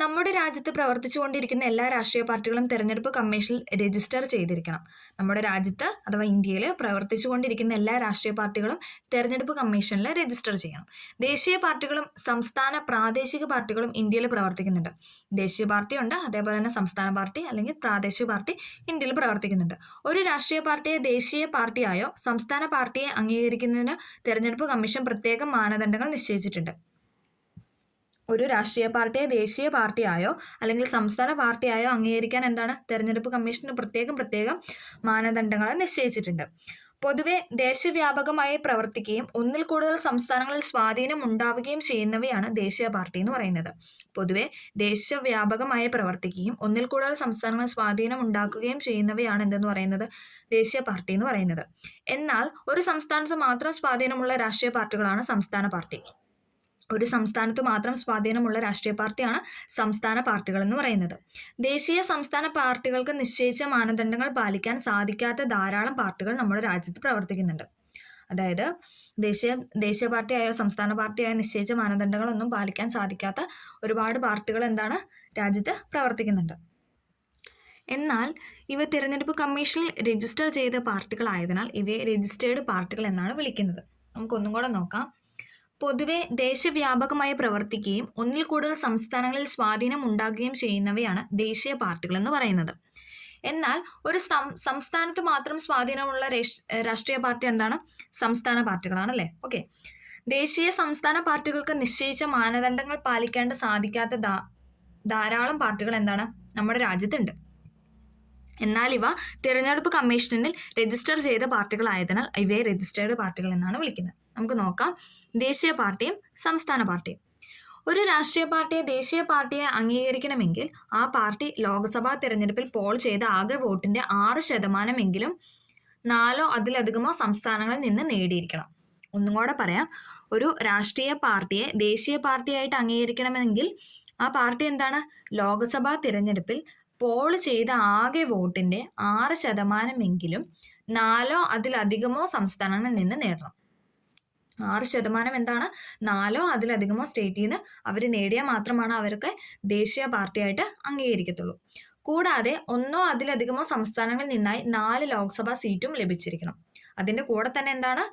നമ്മുടെ രാജ്യത്ത് പ്രവർത്തിച്ചുകൊണ്ടിരിക്കുന്ന എല്ലാ രാഷ്ട്രീയ പാർട്ടികളും തെരഞ്ഞെടുപ്പ് കമ്മീഷനിൽ രജിസ്റ്റർ ചെയ്തിരിക്കണം. നമ്മുടെ രാജ്യത്ത് അഥവാ ഇന്ത്യയിൽ പ്രവർത്തിച്ചുകൊണ്ടിരിക്കുന്ന എല്ലാ രാഷ്ട്രീയ പാർട്ടികളും തെരഞ്ഞെടുപ്പ് കമ്മീഷനിൽ രജിസ്റ്റർ ചെയ്യണം. ദേശീയ പാർട്ടികളും സംസ്ഥാന പ്രാദേശിക പാർട്ടികളും ഇന്ത്യയിൽ പ്രവർത്തിക്കുന്നുണ്ട്. ദേശീയ പാർട്ടിയുണ്ട്, അതേപോലെ തന്നെ സംസ്ഥാന പാർട്ടി അല്ലെങ്കിൽ പ്രാദേശിക പാർട്ടി ഇന്ത്യയിൽ പ്രവർത്തിക്കുന്നുണ്ട്. ഒരു രാഷ്ട്രീയ പാർട്ടിയെ ദേശീയ പാർട്ടിയായോ സംസ്ഥാന പാർട്ടിയെ അംഗീകരിക്കുന്നതിന് തെരഞ്ഞെടുപ്പ് കമ്മീഷൻ പ്രത്യേക മാനദണ്ഡങ്ങൾ നിശ്ചയിച്ചിട്ടുണ്ട്. ഒരു രാഷ്ട്രീയ പാർട്ടിയെ ദേശീയ പാർട്ടിയായോ അല്ലെങ്കിൽ സംസ്ഥാന പാർട്ടിയായോ അംഗീകരിക്കാൻ എന്താണ് തെരഞ്ഞെടുപ്പ് കമ്മീഷന് പ്രത്യേകം മാനദണ്ഡങ്ങൾ നിശ്ചയിച്ചിട്ടുണ്ട്. പൊതുവെ ദേശവ്യാപകമായി പ്രവർത്തിക്കുകയും ഒന്നിൽ കൂടുതൽ സംസ്ഥാനങ്ങളിൽ സ്വാധീനം ഉണ്ടാവുകയും ചെയ്യുന്നവയാണ് ദേശീയ പാർട്ടി എന്ന് പറയുന്നത്. പൊതുവെ ദേശവ്യാപകമായി പ്രവർത്തിക്കുകയും ഒന്നിൽ കൂടുതൽ സംസ്ഥാനങ്ങളിൽ സ്വാധീനം ഉണ്ടാക്കുകയും ചെയ്യുന്നവയാണ് എന്തെന്ന് പറയുന്നത് ദേശീയ പാർട്ടി എന്ന് പറയുന്നത്. എന്നാൽ ഒരു സംസ്ഥാനത്ത് മാത്രം സ്വാധീനമുള്ള രാഷ്ട്രീയ പാർട്ടികളാണ് സംസ്ഥാന പാർട്ടി. ഒരു സംസ്ഥാനത്ത് മാത്രം സ്വാധീനമുള്ള രാഷ്ട്രീയ പാർട്ടിയാണ് സംസ്ഥാന പാർട്ടികൾ എന്ന് പറയുന്നത്. ദേശീയ സംസ്ഥാന പാർട്ടികൾക്ക് നിശ്ചയിച്ച മാനദണ്ഡങ്ങൾ പാലിക്കാൻ സാധിക്കാത്ത ധാരാളം പാർട്ടികൾ നമ്മുടെ രാജ്യത്ത് പ്രവർത്തിക്കുന്നുണ്ട്. അതായത് ദേശീയ പാർട്ടിയായോ സംസ്ഥാന പാർട്ടിയായോ നിശ്ചയിച്ച മാനദണ്ഡങ്ങളൊന്നും പാലിക്കാൻ സാധിക്കാത്ത ഒരുപാട് പാർട്ടികൾ എന്താണ് രാജ്യത്ത് പ്രവർത്തിക്കുന്നുണ്ട്. എന്നാൽ ഇവ തിരഞ്ഞെടുപ്പ് കമ്മീഷനിൽ രജിസ്റ്റർ ചെയ്ത പാർട്ടികളായതിനാൽ ഇവയെ രജിസ്റ്റേർഡ് പാർട്ടികൾ എന്നാണ് വിളിക്കുന്നത്. നമുക്കൊന്നും കൂടെ നോക്കാം. പൊതുവെ ദേശവ്യാപകമായി പ്രവർത്തിക്കുകയും ഒന്നിൽ കൂടുതൽ സംസ്ഥാനങ്ങളിൽ സ്വാധീനം ഉണ്ടാകുകയും ചെയ്യുന്നവയാണ് ദേശീയ പാർട്ടികൾ എന്ന് പറയുന്നത്. എന്നാൽ ഒരു സംസ്ഥാനത്ത് മാത്രം സ്വാധീനമുള്ള രാഷ്ട്രീയ പാർട്ടി എന്താണ് സംസ്ഥാന പാർട്ടികളാണല്ലേ. ഓക്കെ, ദേശീയ സംസ്ഥാന പാർട്ടികൾക്ക് നിശ്ചയിച്ച മാനദണ്ഡങ്ങൾ പാലിക്കേണ്ട സാധിക്കാത്ത ധാരാളം പാർട്ടികൾ എന്താണ് നമ്മുടെ രാജ്യത്തുണ്ട്. എന്നാൽ ഇവ തിരഞ്ഞെടുപ്പ് കമ്മീഷനിൽ രജിസ്റ്റർ ചെയ്ത പാർട്ടികളായതിനാൽ ഇവയെ രജിസ്റ്റേർഡ് പാർട്ടികൾ എന്നാണ് വിളിക്കുന്നത്. നമുക്ക് നോക്കാം. ദേശീയ പാർട്ടിയും സംസ്ഥാന പാർട്ടിയും. ഒരു രാഷ്ട്രീയ പാർട്ടിയെ ദേശീയ പാർട്ടിയെ അംഗീകരിക്കണമെങ്കിൽ ആ പാർട്ടി ലോക്സഭാ തിരഞ്ഞെടുപ്പിൽ പോൾ ചെയ്ത ആകെ വോട്ടിന്റെ 6% 4 അതിലധികമോ സംസ്ഥാനങ്ങളിൽ നിന്ന് നേടിയിരിക്കണം. ഒന്നും കൂടെ പറയാം. ഒരു രാഷ്ട്രീയ പാർട്ടിയെ ദേശീയ പാർട്ടിയായിട്ട് അംഗീകരിക്കണമെങ്കിൽ ആ പാർട്ടി എന്താണ് ലോക്സഭാ തിരഞ്ഞെടുപ്പിൽ പോൾ ചെയ്ത ആകെ വോട്ടിന്റെ 6% 4 അതിലധികമോ സംസ്ഥാനങ്ങളിൽ നിന്ന് നേടണം. 6% എന്താണ് 4 അതിലധികമോ സ്റ്റേറ്റിൽ നിന്ന് അവർ നേടിയാൽ മാത്രമാണ് അവർക്ക് ദേശീയ പാർട്ടിയായിട്ട് അംഗീകരിക്കത്തുള്ളൂ. കൂടാതെ 1 അതിലധികമോ സംസ്ഥാനങ്ങളിൽ നിന്നായി 4 ലോക്സഭാ സീറ്റും ലഭിച്ചിരിക്കണം. അതിന്റെ കൂടെ തന്നെ എന്താണ്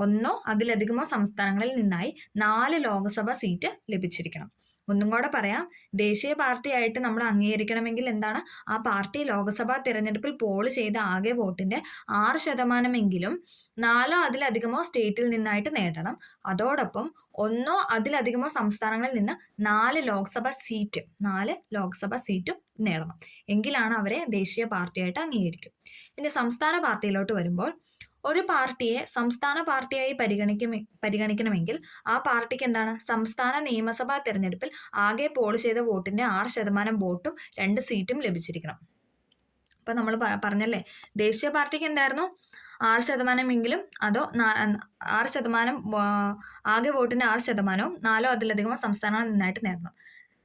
1 അതിലധികമോ സംസ്ഥാനങ്ങളിൽ നിന്നായി 4 ലോക്സഭാ സീറ്റ് ലഭിച്ചിരിക്കണം. ഒന്നും കൂടെ പറയാം. ദേശീയ പാർട്ടിയായിട്ട് നമ്മൾ അംഗീകരിക്കണമെങ്കിൽ എന്താണ് ആ പാർട്ടി ലോക്സഭാ തിരഞ്ഞെടുപ്പിൽ പോൾ ചെയ്ത ആകെ വോട്ടിന്റെ 6% 4 അതിലധികമോ സ്റ്റേറ്റിൽ നിന്നായിട്ട് നേടണം. അതോടൊപ്പം 1 അതിലധികമോ സംസ്ഥാനങ്ങളിൽ നിന്ന് 4 ലോക്സഭാ സീറ്റും നേടണം. എങ്കിലാണ് അവരെ ദേശീയ പാർട്ടിയായിട്ട് അംഗീകരിക്കും. ഇനി സംസ്ഥാന പാർട്ടിയിലോട്ട് വരുമ്പോൾ ഒരു പാർട്ടിയെ സംസ്ഥാന പാർട്ടിയായി പരിഗണിക്കണമെങ്കിൽ ആ പാർട്ടിക്ക് എന്താണ് സംസ്ഥാന നിയമസഭാ തെരഞ്ഞെടുപ്പിൽ ആകെ പോൾ ചെയ്ത വോട്ടിന്റെ 6% വോട്ടും 2 സീറ്റും ലഭിച്ചിരിക്കണം. അപ്പൊ നമ്മൾ പറഞ്ഞല്ലേ ദേശീയ പാർട്ടിക്ക് എന്തായിരുന്നു 6% അതോ 6% ആകെ വോട്ടിന്റെ 6%വും 4 അതിലധികമോ സംസ്ഥാനങ്ങളിൽ നിന്നായിട്ട് നേടണം.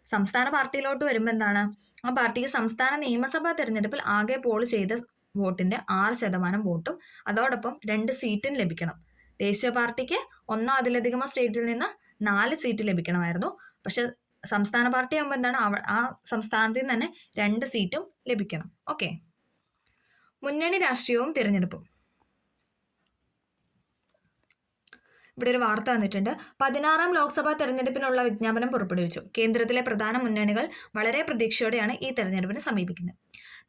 സംസ്ഥാന പാർട്ടിയിലോട്ട് വരുമ്പോൾ എന്താണ് ആ പാർട്ടിക്ക് സംസ്ഥാന നിയമസഭാ തെരഞ്ഞെടുപ്പിൽ ആകെ പോൾ ചെയ്ത വോട്ടിന്റെ 6% വോട്ടും അതോടൊപ്പം 2 സീറ്റും ലഭിക്കണം. ദേശീയ പാർട്ടിക്ക് 1 അതിലധികമോ സ്റ്റേറ്റിൽ നിന്ന് 4 സീറ്റ് ലഭിക്കണമായിരുന്നു. പക്ഷെ സംസ്ഥാന പാർട്ടി ആകുമ്പോൾ എന്താണ് ആ സംസ്ഥാനത്തിൽ നിന്ന് തന്നെ 2 സീറ്റും ലഭിക്കണം. ഓക്കെ, മുന്നണി രാഷ്ട്രീയവും തിരഞ്ഞെടുപ്പും. ഇവിടെ ഒരു വാർത്ത വന്നിട്ടുണ്ട്. 16ാം ലോക്സഭാ തെരഞ്ഞെടുപ്പിനുള്ള വിജ്ഞാപനം പുറപ്പെടുവിച്ചു. കേന്ദ്രത്തിലെ പ്രധാന മുന്നണികൾ വളരെ പ്രതീക്ഷയോടെയാണ് ഈ തെരഞ്ഞെടുപ്പിനെ സമീപിക്കുന്നത്.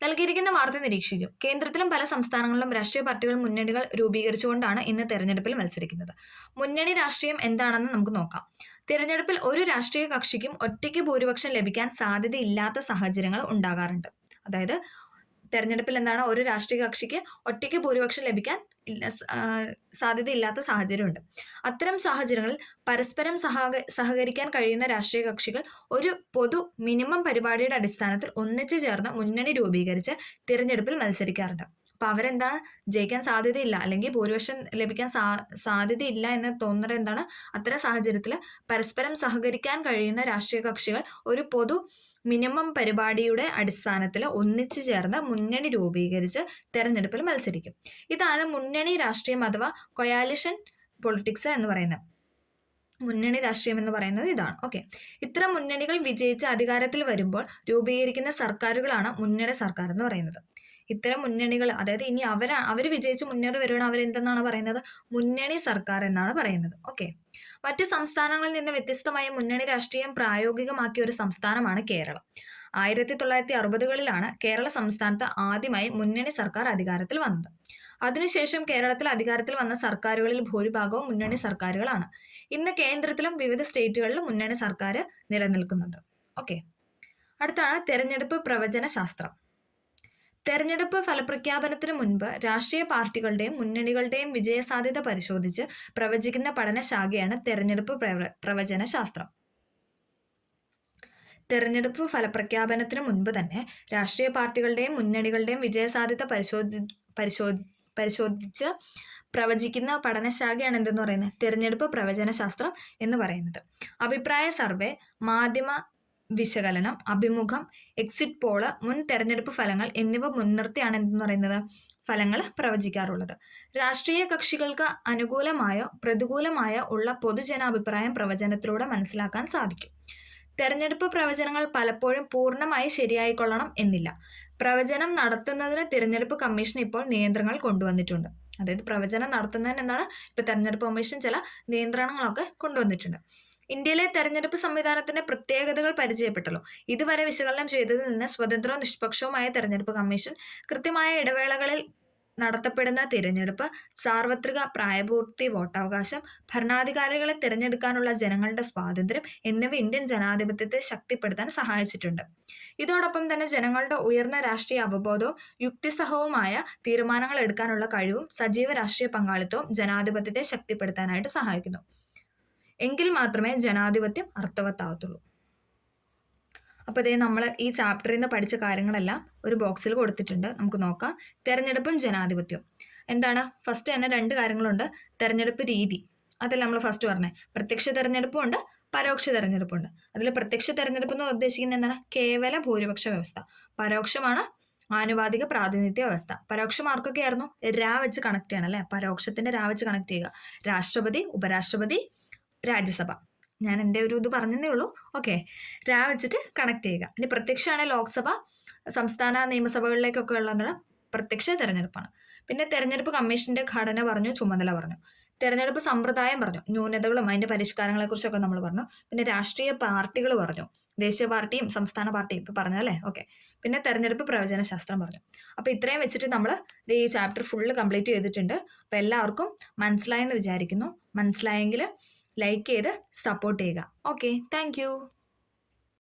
നൽകിയിരിക്കുന്ന വാർത്ത നിരീക്ഷിക്കും. കേന്ദ്രത്തിലും പല സംസ്ഥാനങ്ങളിലും രാഷ്ട്രീയ പാർട്ടികൾ മുന്നണികൾ രൂപീകരിച്ചുകൊണ്ടാണ് ഇന്ന് തെരഞ്ഞെടുപ്പിൽ മത്സരിക്കുന്നത്. മുന്നണി രാഷ്ട്രീയം എന്താണെന്ന് നമുക്ക് നോക്കാം. തിരഞ്ഞെടുപ്പിൽ ഒരു രാഷ്ട്രീയ കക്ഷിക്കും ഒറ്റയ്ക്ക് ഭൂരിപക്ഷം ലഭിക്കാൻ സാധ്യതയില്ലാത്ത സാഹചര്യങ്ങൾ ഉണ്ടാകാറുണ്ട്. അതായത് തെരഞ്ഞെടുപ്പിൽ എന്താണ് ഒരു രാഷ്ട്രീയ കക്ഷിക്ക് ഒറ്റയ്ക്ക് ഭൂരിപക്ഷം ലഭിക്കാൻ സാധ്യതയില്ലാത്ത സാഹചര്യമുണ്ട്. അത്തരം സാഹചര്യങ്ങളിൽ പരസ്പരം സഹകരിക്കാൻ കഴിയുന്ന രാഷ്ട്രീയ കക്ഷികൾ ഒരു പൊതു മിനിമം പരിപാടിയുടെ അടിസ്ഥാനത്തിൽ ഒന്നിച്ചു ചേർന്ന് മുന്നണി രൂപീകരിച്ച് തിരഞ്ഞെടുപ്പിൽ മത്സരിക്കാറുണ്ട്. അപ്പൊ അവരെന്താണ് ജയിക്കാൻ സാധ്യതയില്ല അല്ലെങ്കിൽ ഭൂരിപക്ഷം ലഭിക്കാൻ സാധ്യതയില്ല എന്ന് തോന്നുന്നത് എന്താണ് അത്തരം സാഹചര്യത്തിൽ പരസ്പരം സഹകരിക്കാൻ കഴിയുന്ന രാഷ്ട്രീയ കക്ഷികൾ ഒരു പൊതു മിനിമം പരിപാടിയുടെ അടിസ്ഥാനത്തിൽ ഒന്നിച്ചു ചേർന്ന് മുന്നണി രൂപീകരിച്ച് തെരഞ്ഞെടുപ്പിൽ മത്സരിക്കും. ഇതാണ് മുന്നണി രാഷ്ട്രീയം അഥവാ കൊയാലിഷൻ പൊളിറ്റിക്സ് എന്ന് പറയുന്നത്. മുന്നണി രാഷ്ട്രീയം എന്ന് പറയുന്നത് ഇതാണ്. ഓക്കെ, ഇത്തരം മുന്നണികൾ വിജയിച്ച് അധികാരത്തിൽ വരുമ്പോൾ രൂപീകരിക്കുന്ന സർക്കാരുകളാണ് മുന്നണി സർക്കാർ എന്ന് പറയുന്നത്. ഇത്തരം മുന്നണികൾ, അതായത് ഇനി അവർ വിജയിച്ച് മുന്നേറി വരുവാണ്, അവരെന്തെന്നാണ് പറയുന്നത്? മുന്നണി സർക്കാർ എന്നാണ് പറയുന്നത്. ഓക്കെ, മറ്റു സംസ്ഥാനങ്ങളിൽ നിന്ന് വ്യത്യസ്തമായ മുന്നണി രാഷ്ട്രീയം പ്രായോഗികമാക്കിയ ഒരു സംസ്ഥാനമാണ് കേരളം. 1960കളിലാണ് കേരള സംസ്ഥാനത്ത് ആദ്യമായി മുന്നണി സർക്കാർ അധികാരത്തിൽ വന്നത്. അതിനുശേഷം കേരളത്തിൽ അധികാരത്തിൽ വന്ന സർക്കാരുകളിൽ ഭൂരിഭാഗവും മുന്നണി സർക്കാരുകളാണ്. ഇന്ന് കേന്ദ്രത്തിലും വിവിധ സ്റ്റേറ്റുകളിലും മുന്നണി സർക്കാർ നിലനിൽക്കുന്നുണ്ട്. ഓക്കെ, അടുത്താണ് തെരഞ്ഞെടുപ്പ് പ്രവചന ശാസ്ത്രം. തെരഞ്ഞെടുപ്പ് ഫലപ്രഖ്യാപനത്തിന് മുൻപ് രാഷ്ട്രീയ പാർട്ടികളുടെയും മുന്നണികളുടെയും വിജയസാധ്യത പരിശോധിച്ച് പ്രവചിക്കുന്ന പഠനശാഖയാണ് തെരഞ്ഞെടുപ്പ് പ്രവചന ശാസ്ത്രം. തെരഞ്ഞെടുപ്പ് ഫലപ്രഖ്യാപനത്തിന് മുൻപ് തന്നെ രാഷ്ട്രീയ പാർട്ടികളുടെയും മുന്നണികളുടെയും വിജയസാധ്യത പരിശോധിച്ച് പ്രവചിക്കുന്ന പഠനശാഖയാണ് എന്തെന്ന് പറയുന്നത്? തെരഞ്ഞെടുപ്പ് പ്രവചന ശാസ്ത്രം എന്ന് പറയുന്നത്. അഭിപ്രായ സർവേ, മാധ്യമ വിശകലനം, അഭിമുഖം, എക്സിറ്റ് പോള്, മുൻ തെരഞ്ഞെടുപ്പ് ഫലങ്ങൾ എന്നിവ മുൻനിർത്തിയാണ് എന്തെന്ന് പറയുന്നത്? ഫലങ്ങൾ പ്രവചിക്കാറുള്ളത്. രാഷ്ട്രീയ കക്ഷികൾക്ക് അനുകൂലമായോ പ്രതികൂലമായോ ഉള്ള പൊതുജനാഭിപ്രായം പ്രവചനത്തിലൂടെ മനസ്സിലാക്കാൻ സാധിക്കും. തെരഞ്ഞെടുപ്പ് പ്രവചനങ്ങൾ പലപ്പോഴും പൂർണ്ണമായി ശരിയായിക്കൊള്ളണം എന്നില്ല. പ്രവചനം നടത്തുന്നതിന് തിരഞ്ഞെടുപ്പ് കമ്മീഷൻ ഇപ്പോൾ നിയന്ത്രണങ്ങൾ കൊണ്ടുവന്നിട്ടുണ്ട്. അതായത് പ്രവചനം നടത്തുന്നതിന് എന്താണ് ഇപ്പൊ തെരഞ്ഞെടുപ്പ് കമ്മീഷൻ ചില നിയന്ത്രണങ്ങളൊക്കെ കൊണ്ടുവന്നിട്ടുണ്ട്. ഇന്ത്യയിലെ തെരഞ്ഞെടുപ്പ് സംവിധാനത്തിന്റെ പ്രത്യേകതകൾ പരിചയപ്പെട്ടല്ലോ. ഇതുവരെ വിശകലനം ചെയ്തതിൽ നിന്ന് സ്വതന്ത്രവും നിഷ്പക്ഷവുമായ തെരഞ്ഞെടുപ്പ് കമ്മീഷൻ, കൃത്യമായ ഇടവേളകളിൽ നടത്തപ്പെടുന്ന തിരഞ്ഞെടുപ്പ്, സാർവത്രിക പ്രായപൂർത്തി വോട്ടവകാശം, ഭരണാധികാരികളെ തിരഞ്ഞെടുക്കാനുള്ള ജനങ്ങളുടെ സ്വാതന്ത്ര്യം എന്നിവ ഇന്ത്യൻ ജനാധിപത്യത്തെ ശക്തിപ്പെടുത്താൻ സഹായിച്ചിട്ടുണ്ട്. ഇതോടൊപ്പം തന്നെ ജനങ്ങളുടെ ഉയർന്ന രാഷ്ട്രീയ അവബോധവും യുക്തിസഹവുമായ തീരുമാനങ്ങൾ എടുക്കാനുള്ള കഴിവും സജീവ രാഷ്ട്രീയ പങ്കാളിത്തവും ജനാധിപത്യത്തെ ശക്തിപ്പെടുത്താനായിട്ട് സഹായിക്കുന്നു. എങ്കിൽ മാത്രമേ ജനാധിപത്യം അർത്ഥവത്താവത്തുള്ളൂ. അപ്പോൾ ഇതേ നമ്മൾ ഈ ചാപ്റ്ററിൽ നിന്ന് പഠിച്ച കാര്യങ്ങളെല്ലാം ഒരു ബോക്സിൽ കൊടുത്തിട്ടുണ്ട്. നമുക്ക് നോക്കാം. തെരഞ്ഞെടുപ്പും ജനാധിപത്യവും എന്താണ്? ഫസ്റ്റ് തന്നെ 2 കാര്യങ്ങളുണ്ട്. തെരഞ്ഞെടുപ്പ് രീതി, അതല്ല നമ്മൾ ഫസ്റ്റ് പറഞ്ഞത്. പ്രത്യക്ഷ തെരഞ്ഞെടുപ്പും ഉണ്ട്, പരോക്ഷ തെരഞ്ഞെടുപ്പുണ്ട്. അതിൽ പ്രത്യക്ഷ തെരഞ്ഞെടുപ്പ് എന്ന് ഉദ്ദേശിക്കുന്നത് എന്താണ്? കേവല ഭൂരിപക്ഷ വ്യവസ്ഥ. പരോക്ഷമാണ് ആനുപാതിക പ്രാതിനിധ്യ വ്യവസ്ഥ. പരോക്ഷം ആർക്കൊക്കെയായിരുന്നു? രാ വെച്ച് കണക്ട് ചെയ്യണം അല്ലേ? പരോക്ഷത്തിന്റെ രാ വെച്ച് കണക്ട് ചെയ്യുക. രാഷ്ട്രപതി, ഉപരാഷ്ട്രപതി, രാജ്യസഭ. ഞാൻ എൻ്റെ ഒരു ഇത് പറഞ്ഞതേ ഉള്ളൂ. ഓക്കെ, രാ വെച്ചിട്ട് കണക്ട് ചെയ്യുക. ഇനി പ്രത്യക്ഷമാണ് ലോക്സഭ, സംസ്ഥാന നിയമസഭകളിലേക്കൊക്കെ ഉള്ളതാണ് പ്രത്യക്ഷ തെരഞ്ഞെടുപ്പാണ്. പിന്നെ തെരഞ്ഞെടുപ്പ് കമ്മീഷന്റെ ഘടന പറഞ്ഞു, ചുമതല പറഞ്ഞു, തെരഞ്ഞെടുപ്പ് സമ്പ്രദായം പറഞ്ഞു, ന്യൂനതകളും അതിന്റെ പരിഷ്കാരങ്ങളെ കുറിച്ചൊക്കെ നമ്മൾ പറഞ്ഞു. പിന്നെ രാഷ്ട്രീയ പാർട്ടികൾ പറഞ്ഞു, ദേശീയ പാർട്ടിയും സംസ്ഥാന പാർട്ടിയും ഇപ്പൊ പറഞ്ഞല്ലേ. ഓക്കെ, പിന്നെ തെരഞ്ഞെടുപ്പ് പ്രവചന ശാസ്ത്രം പറഞ്ഞു. അപ്പൊ ഇത്രയും വെച്ചിട്ട് നമ്മൾ ഈ ചാപ്റ്റർ ഫുള്ള് കംപ്ലീറ്റ് ചെയ്തിട്ടുണ്ട്. അപ്പൊ എല്ലാവർക്കും മനസ്സിലായെന്ന് വിചാരിക്കുന്നു. മനസ്സിലായെങ്കിൽ ലൈക്ക് ചെയ്ത് സപ്പോർട്ട് ചെയ്യുക. Okay, thank